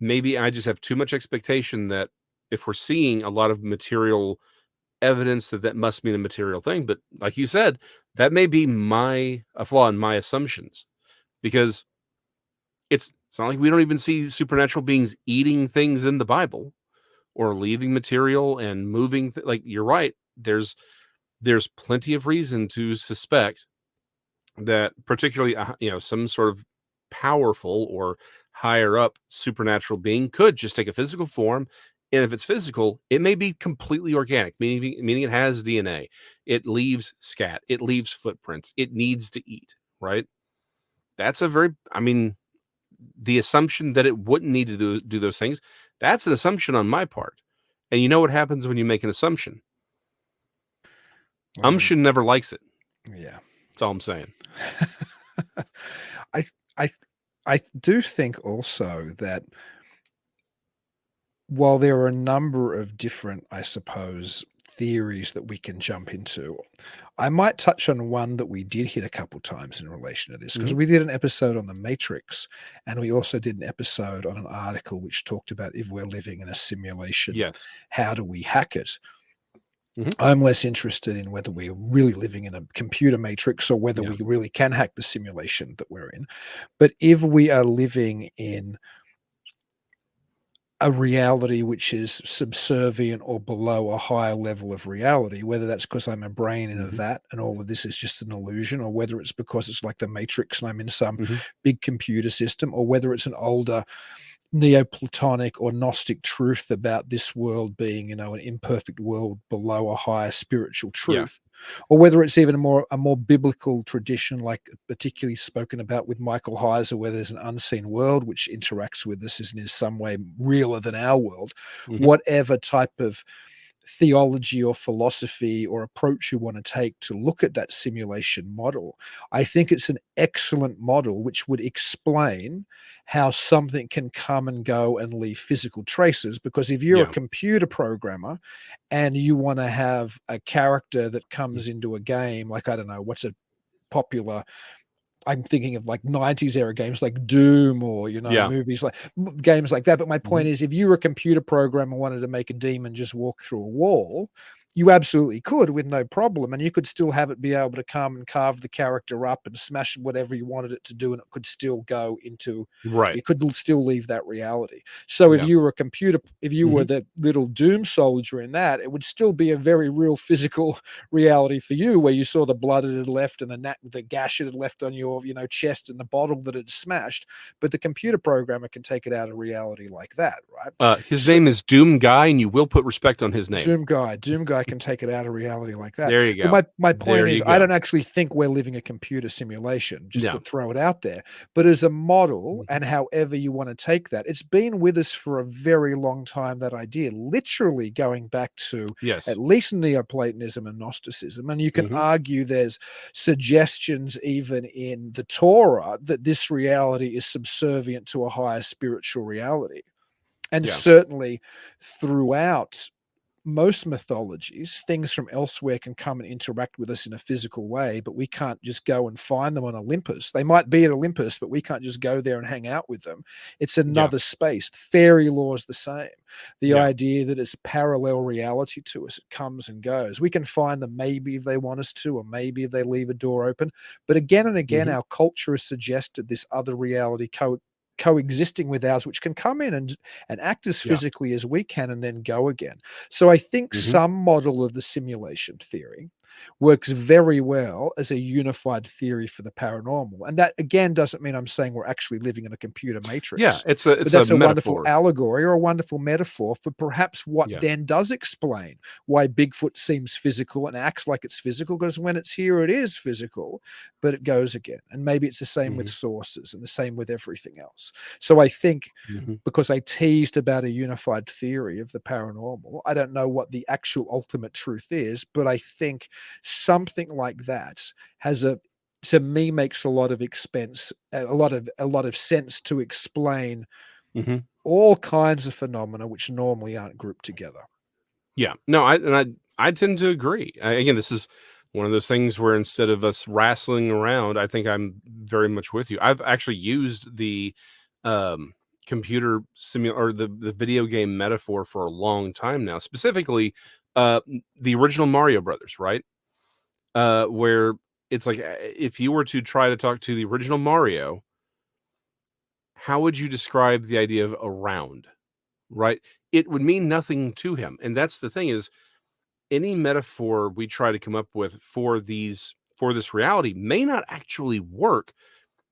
Maybe I just have too much expectation that if we're seeing a lot of material evidence that must mean a material thing. But like you said, that may be a flaw in my assumptions, because it's not like we don't even see supernatural beings eating things in the Bible or leaving material and moving. Like, you're right. There's plenty of reason to suspect that, particularly, some sort of powerful or higher up supernatural being could just take a physical form. And if it's physical, it may be completely organic, meaning it has DNA. It leaves scat. It leaves footprints. It needs to eat, right? That's the assumption that it wouldn't need to do those things, that's an assumption on my part. And you know what happens when you make an assumption? Umption never likes it. Yeah. That's all I'm saying. I do think also that while there are a number of different, I suppose, theories that we can jump into, I might touch on one that we did hit a couple times in relation to this, because we did an episode on the Matrix, and we also did an episode on an article which talked about if we're living in a simulation, Yes. how do we hack it? I'm less interested in whether we're really living in a computer matrix or whether we really can hack the simulation that we're in. But if we are living in a reality which is subservient or below a higher level of reality, whether that's because I'm a brain in a vat and all of this is just an illusion, or whether it's because it's like the Matrix and I'm in some big computer system, or whether it's an older Neoplatonic or Gnostic truth about this world being, an imperfect world below a higher spiritual truth, or whether it's even a more biblical tradition, like particularly spoken about with Michael Heiser, where there's an unseen world which interacts with us and is some way realer than our world. Whatever type of theology or philosophy or approach you want to take to look at that simulation model, I think it's an excellent model which would explain how something can come and go and leave physical traces. Because if you're a computer programmer and you want to have a character that comes into a game, like, I don't know, what's a popular, I'm thinking of like 90s era games like Doom or, movies like games like that. But my point is, if you were a computer programmer and wanted to make a demon just walk through a wall, you absolutely could with no problem. And you could still have it be able to come and carve the character up and smash whatever you wanted it to do. And it could still go into, it could still leave that reality. So if you were a computer, if you were the little Doom soldier in that, it would still be a very real physical reality for you, where you saw the blood it had left and the gash it had left on your, chest and the bottle that had smashed. But the computer programmer can take it out of reality like that, right? His name is Doom Guy, and you will put respect on his name. Doom Guy can take it out of reality like that. There you go. But my point is, I don't actually think we're living a computer simulation, just to throw it out there. But as a model, and however you want to take that, it's been with us for a very long time, that idea, literally going back to at least Neoplatonism and Gnosticism. And you can argue there's suggestions even in the Torah that this reality is subservient to a higher spiritual reality. And certainly throughout most mythologies, things from elsewhere can come and interact with us in a physical way, but we can't just go and find them on Olympus. They might be at Olympus, but we can't just go there and hang out with them. It's another space. Fairy lore is the same. The idea that it's parallel reality to us, it comes and goes. We can find them maybe if they want us to, or maybe if they leave a door open. But again and again, our culture has suggested this other reality coexisting with ours, which can come in and act as physically as we can and then go again. So I think some model of the simulation theory works very well as a unified theory for the paranormal. And that, again, doesn't mean I'm saying we're actually living in a computer Yeah, matrix. it's But a that's a wonderful metaphor. allegory or a wonderful metaphor for perhaps what Yeah. then does explain why Bigfoot seems physical and acts like it's physical, because when it's here, it is physical, but it goes again. And maybe it's the same with Mhm. sources and the same with everything else. So I think Mhm. because I teased about a unified theory of the paranormal, I don't know what the actual ultimate truth is, but I think something like that has to me makes a lot of a lot of sense to explain Mhm. all kinds of phenomena which normally aren't grouped together. Yeah. No, I tend to agree. Again, this is one of those things where instead of us wrestling around, I think I'm very much with you. I've actually used the um, computer or the video game metaphor for a long time now. Specifically, the original Mario Brothers, right? Where it's like if you were to try to talk to the original Mario, how would you describe the idea of around? Right? It would mean nothing to him, and that's the thing is any metaphor we try to come up with for this reality may not actually work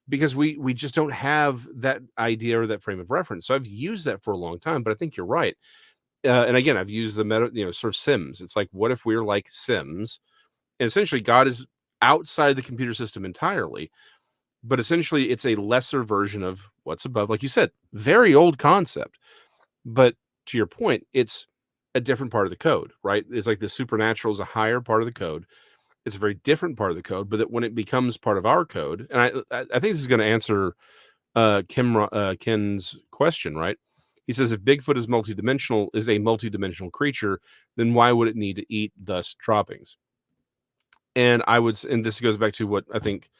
because we just don't have that idea or that frame of reference. So I've used that for a long time, but I think you're right. And again, I've used the sort of Sims. It's like, what if we're like Sims? And essentially, God is outside the computer system entirely, but essentially, it's a lesser version of what's above. Like you said, very old concept. But to your point, it's a different part of the code, right? It's like the supernatural is a higher part of the code. It's a very different part of the code, but that when it becomes part of our code, and I think this is going to answer Ken's question, right? He says if Bigfoot is a multidimensional creature, then why would it need to eat thus droppings? And and this goes back to what I think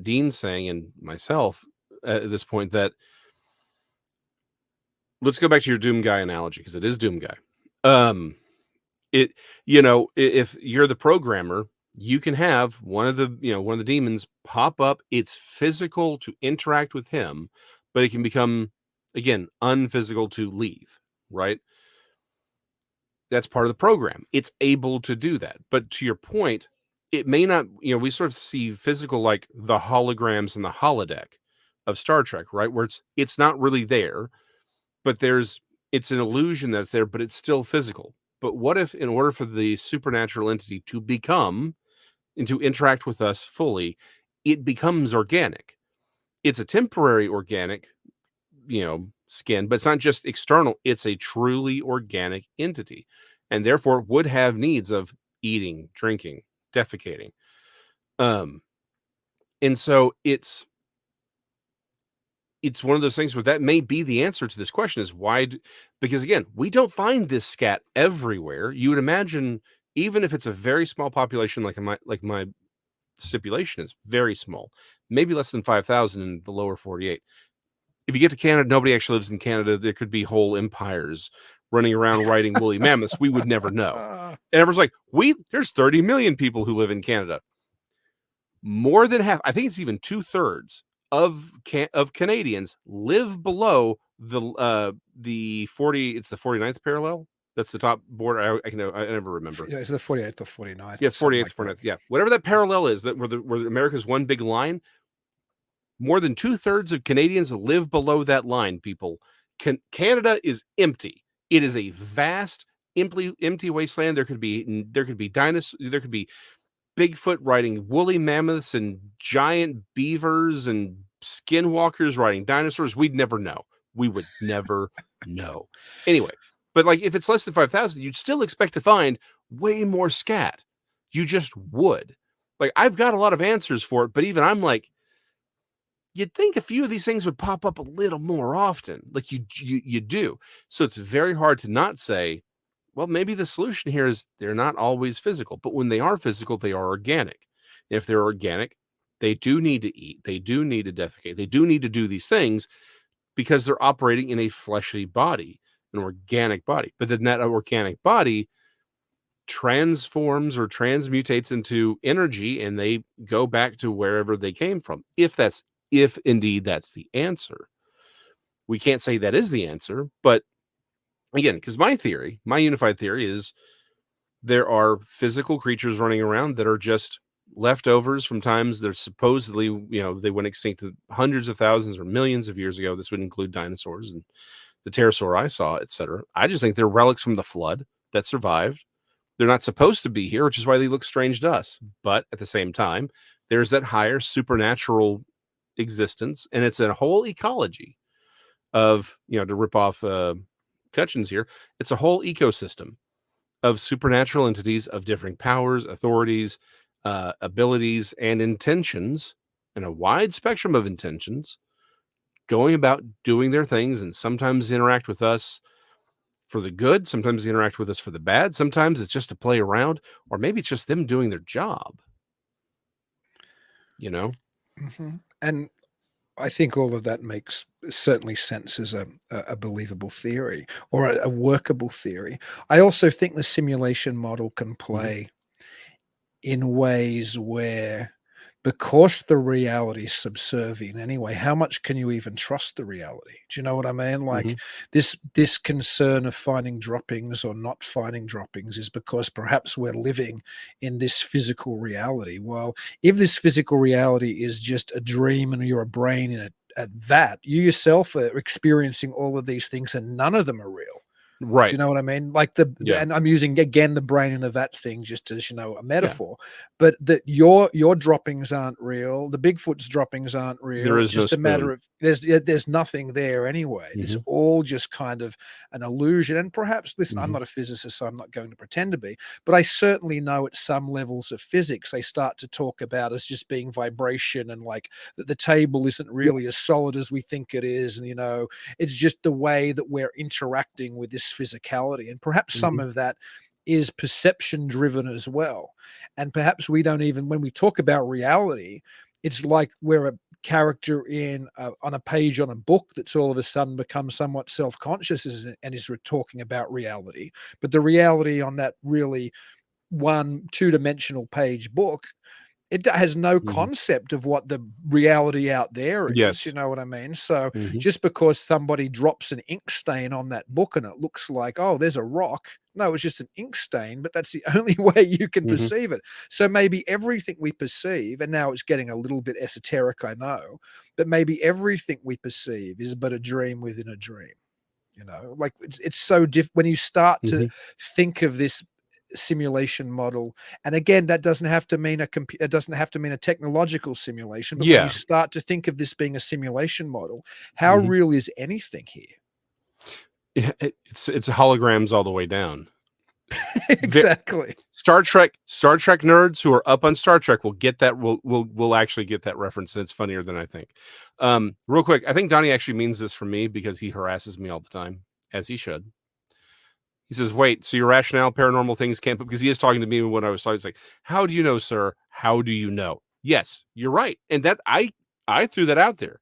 Dean's saying and myself at this point that let's go back to your Doom guy analogy because it is Doom guy. Um, it if you're the programmer, you can have one of the demons pop up. It's physical to interact with him, but it can become again unphysical to leave, right? That's part of the program. It's able to do that. But to your point, it may not, we sort of see physical like the holograms and the holodeck of Star Trek, right? Where it's not really there, but it's an illusion that's there, but it's still physical. But what if in order for the supernatural entity to become and to interact with us fully, it becomes organic? It's a temporary organic, skin, but it's not just external. It's a truly organic entity and therefore would have needs of eating, drinking, defecating. Um, and so it's one of those things where that may be the answer to this question is why because again we don't find this scat everywhere. You would imagine even if it's a very small population like my stipulation is very small, maybe less than 5,000 in the lower 48. If you get to Canada, nobody actually lives in Canada. There could be whole empires running around riding woolly mammoths. We would never know. And everyone's like, there's 30 million people who live in Canada. More than half, I think it's even 2/3 of Canadians live below the 40. It's the 49th parallel. That's the top border. I never remember. It's the 48th or 49th. Yeah, Something 48th, like 49th. that. Yeah, whatever that parallel is, that where America's one big line. More than 2/3 of Canadians live below that line. People, Canada is empty. It is a vast, empty wasteland. There could be dinosaurs. There could be Bigfoot riding woolly mammoths and giant beavers and skinwalkers riding dinosaurs. We'd never know. We would never know. Anyway, but like if it's less than 5,000, you'd still expect to find way more scat. You just would. Like I've got a lot of answers for it, but even I'm like, you'd think a few of these things would pop up a little more often. Like you do. So it's very hard to not say, well, maybe the solution here is they're not always physical, but when they are physical, they are organic. If they're organic, they do need to eat, they do need to defecate, they do need to do these things because they're operating in a fleshy body, an organic body. But then that organic body transforms or transmutates into energy and they go back to wherever they came from. If indeed that's the answer. We can't say that is the answer, but again, because my unified theory is there are physical creatures running around that are just leftovers from times they're supposedly, they went extinct hundreds of thousands or millions of years ago. This would include dinosaurs and the pterosaur I saw, etc. I just think they're relics from the flood that survived. They're not supposed to be here, which is why they look strange to us. But at the same time, there's that higher supernatural existence, and it's a whole ecology of, to rip off Cutchins here, it's a whole ecosystem of supernatural entities of differing powers, authorities, abilities, and intentions, and a wide spectrum of intentions, going about doing their things, and sometimes interact with us for the good, sometimes they interact with us for the bad, sometimes it's just to play around, or maybe it's just them doing their job. And I think all of that makes certainly sense as a believable theory, or a workable theory. I also think the simulation model can play in ways where, because the reality is subservient anyway, how much can you even trust the reality? Do you know what I mean? Like this concern of finding droppings or not finding droppings is because perhaps we're living in this physical reality. Well, if this physical reality is just a dream and you're a brain in a vat, you yourself are experiencing all of these things and none of them are real. Right. Do you know what I mean? Like and I'm using again the brain in the vat thing just as a metaphor, but that your droppings aren't real, the Bigfoot's droppings aren't real. There is it's just no a matter of there's nothing there anyway. It's all just kind of an illusion. And perhaps listen, I'm not a physicist, so I'm not going to pretend to be, but I certainly know at some levels of physics they start to talk about as just being vibration, and like that the table isn't really as solid as we think it is, and it's just the way that we're interacting with this physicality, and perhaps some of that is perception driven as well. And perhaps we don't even, when we talk about reality, it's like we're a character on a page on a book that's all of a sudden becomes somewhat self-conscious and is talking about reality, but the reality on that really two-dimensional page book, it has no concept of what the reality out there is. Yes. You know what I mean? So just because somebody drops an ink stain on that book and it looks like, oh, there's a rock. No, it's just an ink stain, but that's the only way you can perceive it. So maybe everything we perceive, and now it's getting a little bit esoteric, I know, but maybe everything we perceive is but a dream within a dream. Like it's so when you start to think of this simulation model, and again, that doesn't have to mean it doesn't have to mean a technological simulation, but when you start to think of this being a simulation model, how real is anything here? It's holograms all the way down. Exactly. Star Trek nerds who are up on Star Trek will get that. Will actually get that reference, and it's funnier than I think. Real quick, I think Donnie actually means this for me because he harasses me all the time, as he should. He says, wait, so your rationale, paranormal things can't, because he is talking to me when I was talking. He's like, how do you know, sir? How do you know? Yes, you're right. And that I threw that out there.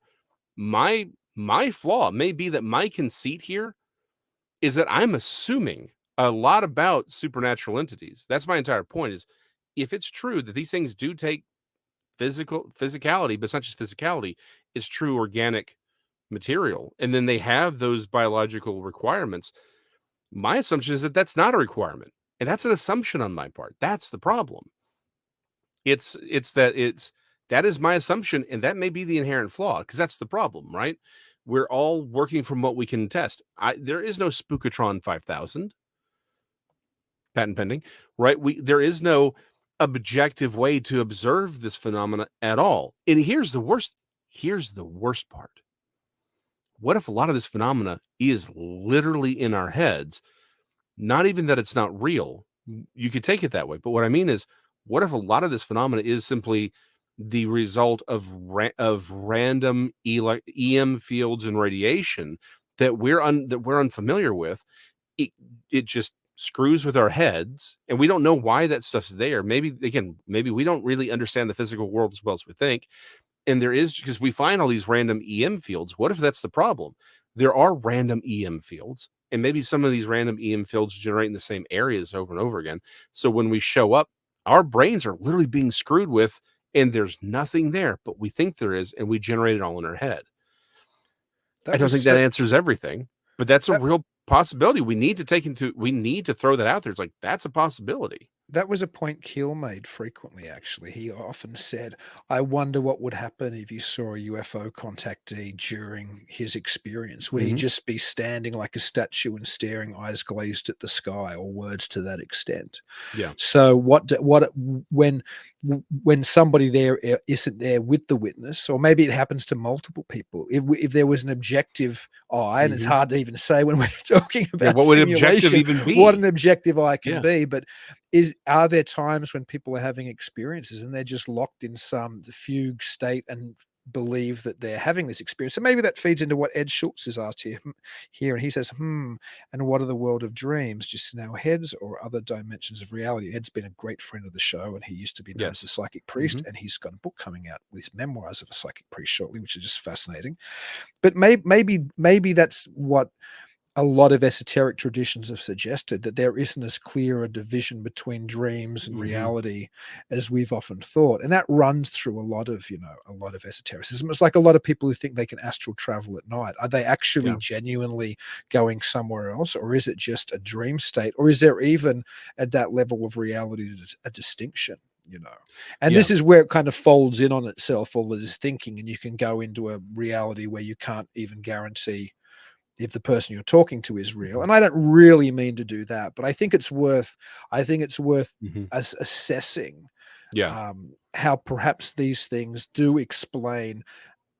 My flaw may be that my conceit here is that I'm assuming a lot about supernatural entities. That's my entire point, is if it's true that these things do take physicality, but it's not just physicality, it's true organic material. And then they have those biological requirements. My assumption is that that's not a requirement, and that's an assumption on my part. That's the problem. That is my assumption, and that may be the inherent flaw, because that's the problem, right? We're all working from what we can test. There is no Spookatron 5000, patent pending, right? There is no objective way to observe this phenomena at all. And here's the worst part. What if a lot of this phenomena is literally in our heads? Not even that it's not real. You could take it that way. But what I mean is, what if a lot of this phenomena is simply the result of random EM fields and radiation that we're unfamiliar with? It just screws with our heads, and we don't know why that stuff's there. Maybe we don't really understand the physical world as well as we think. And there is, because we find all these random EM fields. What if that's the problem? There are random EM fields, and maybe some of these random EM fields generate in the same areas over and over again. So when we show up, our brains are literally being screwed with, and there's nothing there, but we think there is, and we generate it all in our head. I don't think that answers everything, but that's a real possibility we need to throw that out there. It's like, that's a possibility. That was a point Keel made frequently, actually. He often said, I wonder what would happen if you saw a UFO contactee during his experience. Would he Mhm. just be standing like a statue and staring eyes glazed at the sky, or words to that extent? Yeah. So when somebody there isn't there with the witness, or maybe it happens to multiple people, if there was an objective eye, and it's Mhm. hard to even say when we're talking Yeah, about what would objective simulation, even what be? an objective eye can Yeah. be, but are there times when people are having experiences and they're just locked in some fugue state and believe that they're having this experience? So maybe that feeds into what Ed Schultz is asked here, and he says, and what are the world of dreams, just in our heads or other dimensions of reality? Ed's been a great friend of the show, and he used to be known as a Yes. psychic priest, Mhm. and he's got a book coming out with his memoirs of a psychic priest shortly, which is just fascinating. But maybe that's what a lot of esoteric traditions have suggested, that there isn't as clear a division between dreams and Mhm. reality as we've often thought. And that runs through a lot of esotericism. It's like a lot of people who think they can astral travel at night. Are they actually Yeah. genuinely going somewhere else? Or is it just a dream state? Or is there even at that level of reality a distinction? And Yeah. this is where it kind of folds in on itself, all of this thinking, and you can go into a reality where you can't even guarantee if the person you're talking to is real. Mhm. And I don't really mean to do that, but I think it's worth Mhm. assessing Yeah. how perhaps these things do explain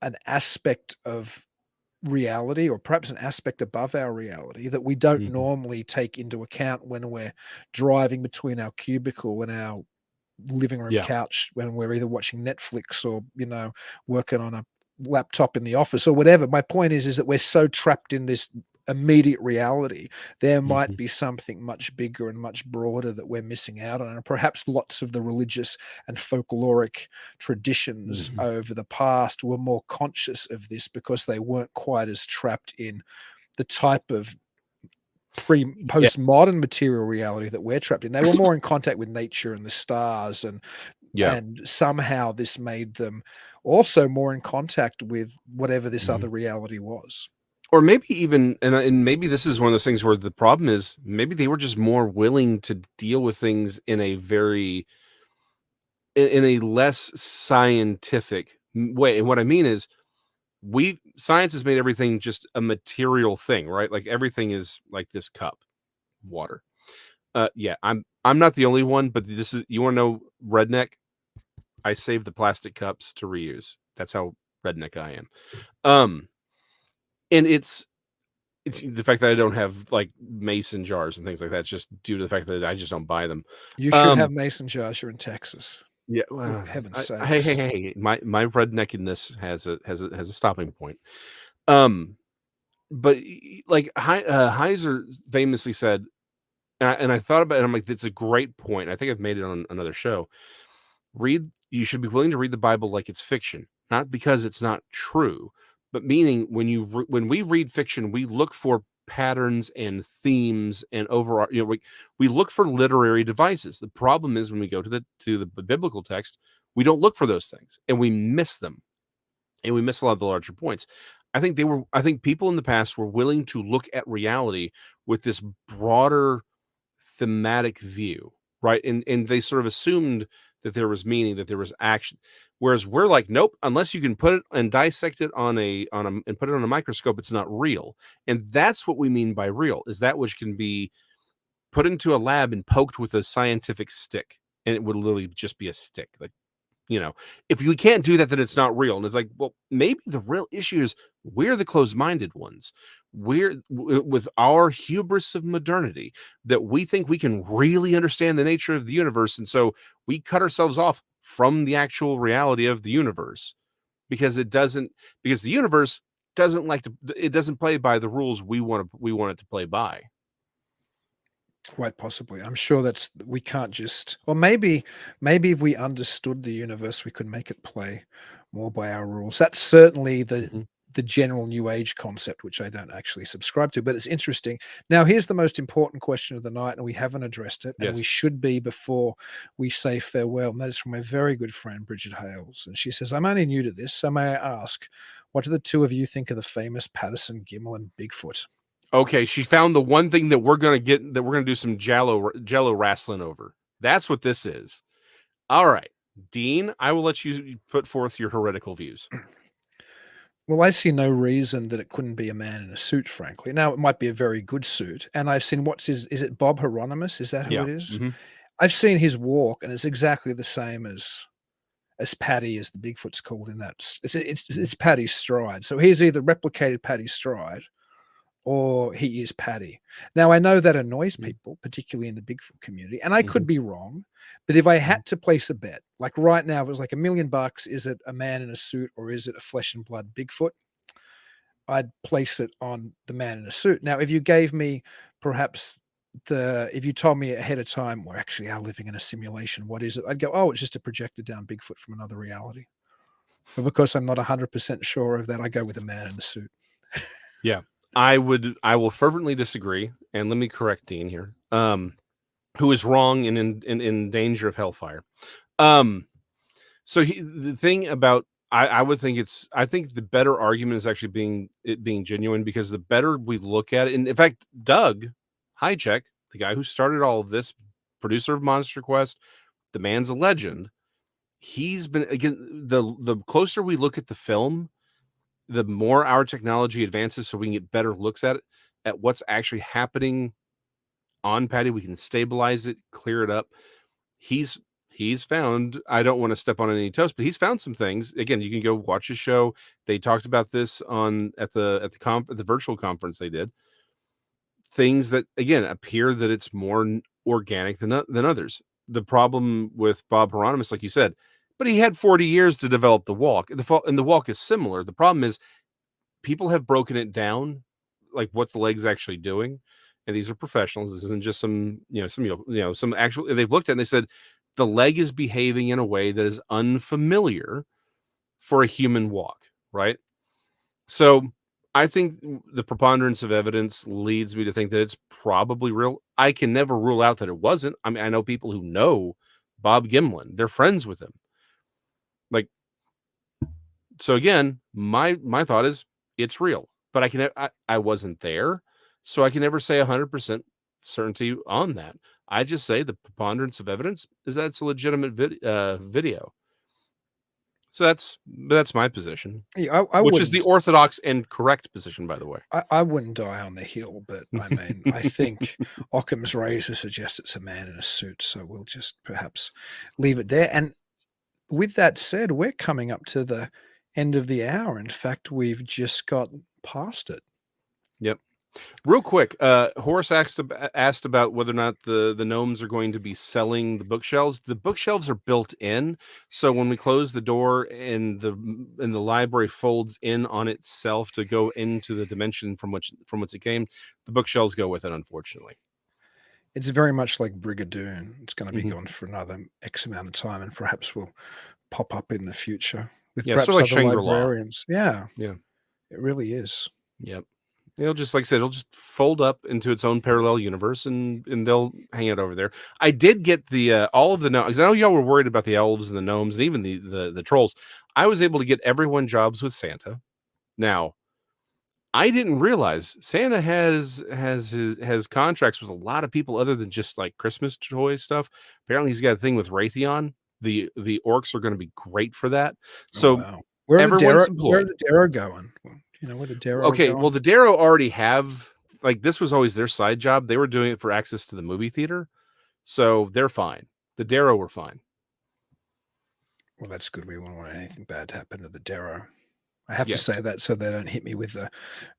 an aspect of reality, or perhaps an aspect above our reality, that we don't Mhm. normally take into account when we're driving between our cubicle and our living room Yeah. couch, when we're either watching Netflix or, working on a laptop in the office or whatever. My point is that we're so trapped in this immediate reality. There might Mhm. be something much bigger and much broader that we're missing out on. And perhaps lots of the religious and folkloric traditions Mhm. over the past were more conscious of this because they weren't quite as trapped in the type of Yeah. postmodern material reality that we're trapped in. They were more in contact with nature and the stars, and Yeah. somehow this made them also more in contact with whatever this Mhm. other reality was. Or maybe even, and maybe this is one of those things where the problem is maybe they were just more willing to deal with things in a very in a less scientific way. And what I mean is, science has made everything just a material thing, right? Like, everything is like this cup, water. Yeah, I'm not the only one, but this is, you want to know, redneck? I save the plastic cups to reuse. That's how redneck I am. Um, and it's the fact that I don't have, like, mason jars and things like that. It's just due to the fact that I just don't buy them. You should have Um, mason jars. You're in Texas. yeah, For well, heaven's hey, hey, sakes. hey, my redneckedness has a stopping point. Um, but like, Heiser famously said, and I thought about it, and I'm like, that's a great point. I think I've made it on another show. You should be willing to read the Bible like it's fiction, not because it's not true, but meaning when we read fiction, we look for patterns and themes and overall, we look for literary devices. The problem is, when we go to the biblical text, we don't look for those things, and we miss them, and we miss a lot of the larger points. I think people in the past were willing to look at reality with this broader thematic view, right? And they sort of assumed that there was meaning, that there was action. Whereas we're like, nope, unless you can put it and dissect it and put it on a microscope, it's not real. And that's what we mean by real, is that which can be put into a lab and poked with a scientific stick, and it would literally just be a stick. Like, if you can't do that, then it's not real. And it's like, well, maybe the real issue is we're the closed-minded ones. With our hubris of modernity, that we think we can really understand the nature of the universe. And so we cut ourselves off from the actual reality of the universe, because the universe it doesn't play by the rules we want it to play by. Quite possibly. I'm sure we can't just, or maybe if we understood the universe, we could make it play more by our rules. That's certainly Mhm. the general new age concept, which I don't actually subscribe to, but it's interesting. Now, here's the most important question of the night, and we haven't addressed it, and we Yes. should be before we say farewell. And that is from my very good friend, Bridget Hales. And she says, I'm only new to this, so may I ask, what do the two of you think of the famous Patterson, Gimel, and Bigfoot? Okay, she found the one thing that we're gonna do some jello wrestling over. That's what this is. All right, Dean, I will let you put forth your heretical views. Well, I see no reason that it couldn't be a man in a suit, frankly. Now, it might be a very good suit, and I've seen is it Bob Hieronymus? Is that who Yeah. it is? Mm-hmm. I've seen his walk, and it's exactly the same as Paddy, as the Bigfoot's called in that. It's Paddy's stride. So he's either replicated Paddy's stride, or he is Paddy. Now, I know that annoys people, particularly in the Bigfoot community, and I could be wrong, but if I had to place a bet, like right now, if it was like $1 million, is it a man in a suit or is it a flesh and blood Bigfoot? I'd place it on the man in a suit. Now, if you gave me perhaps if you told me ahead of time, we're actually are living in a simulation, what is it? I'd go, oh, it's just a projected down Bigfoot from another reality. But because I'm not 100% sure of that, I go with a man in a suit. Yeah. I will fervently disagree, and let me correct Dean here, who is wrong and in danger of hellfire. So the thing about I would think I think the better argument is actually being genuine, because the better we look at it, and in fact, Doug Hijack, the guy who started all of this, producer of Monster Quest, the man's a legend. He's been, again, the closer we look at the film, the more our technology advances, so we can get better looks at what's actually happening on Paddy. We can stabilize it, clear it up. He's found, I don't want to step on any toes, but he's found some things. Again, you can go watch his show. They talked about this at the virtual conference they did. Things that, again, appear that it's more organic than others. The problem with Bob Hieronymus, like you said, but he had 40 years to develop the walk. And the walk is similar. The problem is people have broken it down, like what the leg's actually doing. And these are professionals. This isn't just some actual, they've looked at it and they said the leg is behaving in a way that is unfamiliar for a human walk, right? So I think the preponderance of evidence leads me to think that it's probably real. I can never rule out that it wasn't. I mean, I know people who know Bob Gimlin. They're friends with him. Like, so again, my thought is it's real, but I wasn't there, so I can never say 100% certainty on that. I just say the preponderance of evidence is that it's a legitimate video. So that's my position, Yeah, which is the orthodox and correct position, by the way. I wouldn't die on the hill, but I mean, I think Occam's razor suggests it's a man in a suit, so we'll just perhaps leave it there. And with that said, we're coming up to the end of the hour. In fact, we've just got past it. Yep. Real quick, Horace asked about whether or not the gnomes are going to be selling the bookshelves. The bookshelves are built in, so when we close the door and the library folds in on itself to go into the dimension from which it came, the bookshelves go with it, unfortunately. It's very much like Brigadoon. It's going to be gone for another X amount of time, and perhaps will pop up in the future with perhaps sort of like other Shangri-La. librarians. Yeah, Yeah, it really is. Yep. It'll just, like I said, it'll just fold up into its own parallel universe, and they'll hang it over there. I did get the all of the gnomes, because I know y'all were worried about the elves and the gnomes and even the trolls. I was able to get everyone jobs with Santa. Now, I didn't realize Santa has contracts with a lot of people other than just like Christmas toy stuff. Apparently, he's got a thing with Raytheon. The orcs are going to be great for that. So, wow. Where are the Darrow going? You know, where the Darrow okay, going? well, the Darrow already have, like, this was always their side job. They were doing it for access to the movie theater, so they're fine. The Darrow were fine. Well, that's good. We won't want anything bad to happen to the Darrow. I have to say that so they don't hit me with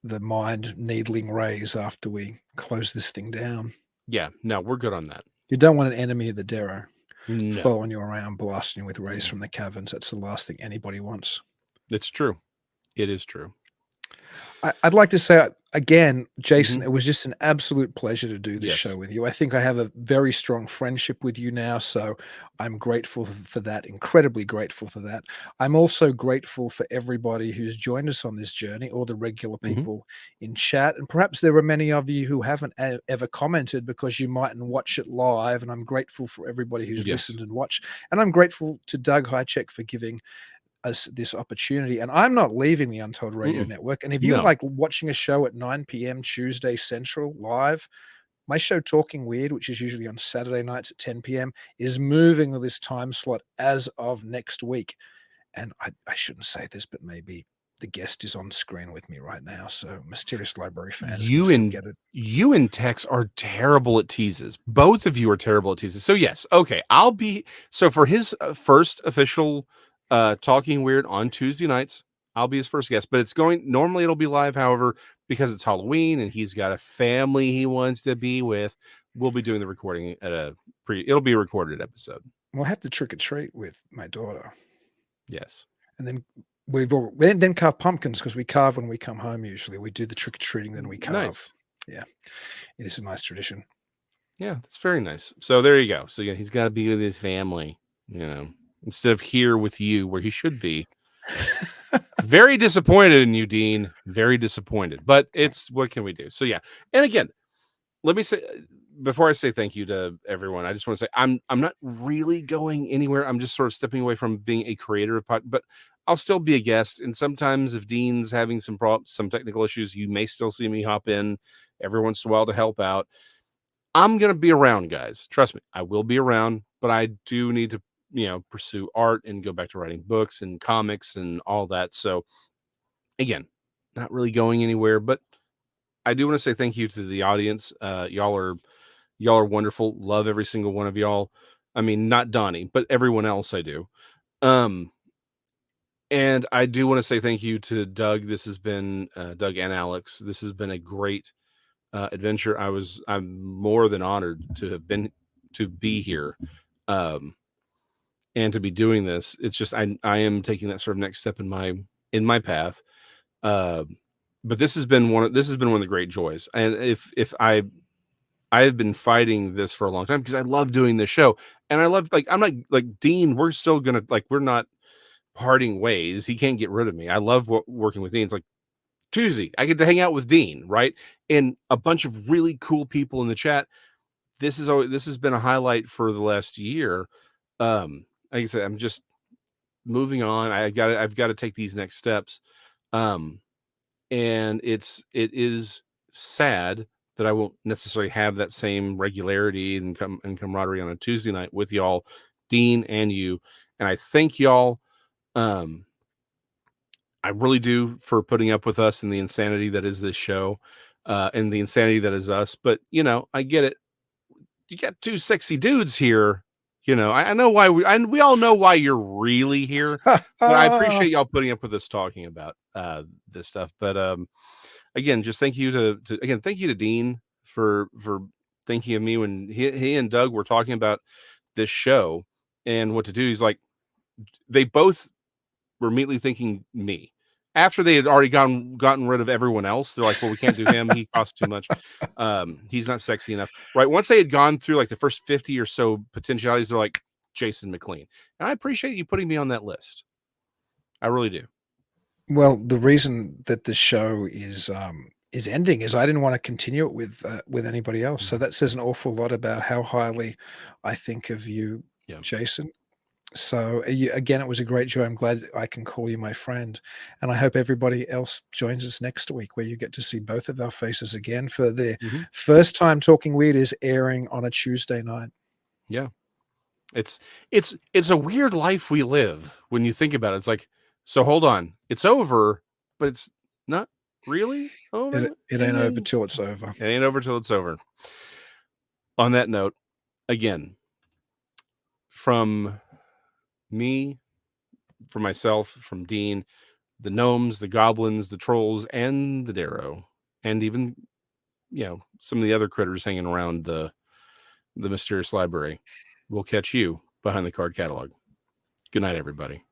the mind needling rays after we close this thing down. Yeah, no, we're good on that. You don't want an enemy of the Darrow following you around, blasting you with rays from the caverns. That's the last thing anybody wants. It's true. It is true. I'd like to say again, Jason, it was just an absolute pleasure to do this show with you. I think I have a very strong friendship with you now, so I'm grateful for that, incredibly grateful for that. I'm also grateful for everybody who's joined us on this journey, all the regular people in chat, and perhaps there are many of you who haven't ever commented because you mightn't watch it live, and I'm grateful for everybody who's listened and watched, and I'm grateful to Doug Hijack for giving us this opportunity. And I'm not leaving the Untold Radio Network. And if you No. like watching a show at 9 p.m. Tuesday Central live, my show Talking Weird, which is usually on Saturday nights at 10 p.m., is moving with this time slot as of next week. And I shouldn't say this, but maybe the guest is on screen with me right now. So Mysterious Library fans can still get it. You and Tex are terrible at teases. Both of you are terrible at teases. So yes, okay, so for his first official Talking Weird on Tuesday nights, I'll be his first guest, but normally it'll be live. However, because it's Halloween and he's got a family he wants to be with, we'll be doing the recording it'll be a recorded episode. We'll have to trick or treat with my daughter. Yes. And then then carve pumpkins, because we carve when we come home. Usually we do the trick or treating, then we carve. Nice. Yeah, it is a nice tradition. Yeah, that's very nice. So there you go. So yeah, he's got to be with his family, instead of here with you where he should be. Very disappointed in you, Dean. Very disappointed. But what can we do? So yeah. And again, let me say, before I say thank you to everyone, I just want to say I'm not really going anywhere. I'm just sort of stepping away from being a creator of but I'll still be a guest. And sometimes if Dean's having some technical issues, you may still see me hop in every once in a while to help out. I'm going to be around, guys. Trust me, I will be around, but I do need to, pursue art and go back to writing books and comics and all that. So again, not really going anywhere, but I do want to say thank you to the audience. Y'all are wonderful. Love every single one of y'all. I mean, not Donnie, but everyone else I do. And I do want to say thank you to Doug. This has been Doug and Alex. This has been a great adventure. I'm more than honored to be here. And to be doing this. It's just I am taking that sort of next step in my path. But this has been one of the great joys. And if I have been fighting this for a long time because I love doing this show, and I love, I'm not like Dean. We're still gonna, we're not parting ways. He can't get rid of me. I love working with Dean. It's like Tuesday, I get to hang out with Dean, right? And a bunch of really cool people in the chat. This has been a highlight for the last year. Like I said, I'm just moving on. I've got to take these next steps. And it is sad that I won't necessarily have that same regularity and camaraderie on a Tuesday night with y'all, Dean and you. And I thank y'all. I really do, for putting up with us and the insanity that is this show, and the insanity that is us. But I get it. You got two sexy dudes here. I know why we all know why you're really here, but I appreciate y'all putting up with us talking about this stuff. But again, just thank you to Dean for thinking of me when he and Doug were talking about this show and what to do. He's like, they both were immediately thinking me. After they had already gotten rid of everyone else, they're like, well, we can't do him. He costs too much. He's not sexy enough. Right. Once they had gone through the first 50 or so potentialities, they're like, Jason McLean. And I appreciate you putting me on that list. I really do. Well, the reason that the show is ending is I didn't want to continue it with anybody else. So that says an awful lot about how highly I think of you, Jason. So again, it was a great joy. I'm glad I can call you my friend, and I hope everybody else joins us next week, where you get to see both of our faces again for the first time. Talking Weird is airing on a Tuesday night. Yeah, it's a weird life we live when you think about it. It's like, so hold on, it's over, but it's not really over. It ain't over till it's over. It ain't over till it's over. On that note, again, from me, for myself, from Dean, the gnomes, the goblins, the trolls, and the Darrow, and even some of the other critters hanging around the mysterious library. We'll catch you behind the card catalog. Good night, everybody.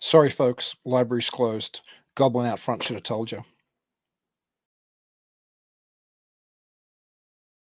Sorry, folks. Library's closed. Goblin out front should have told you.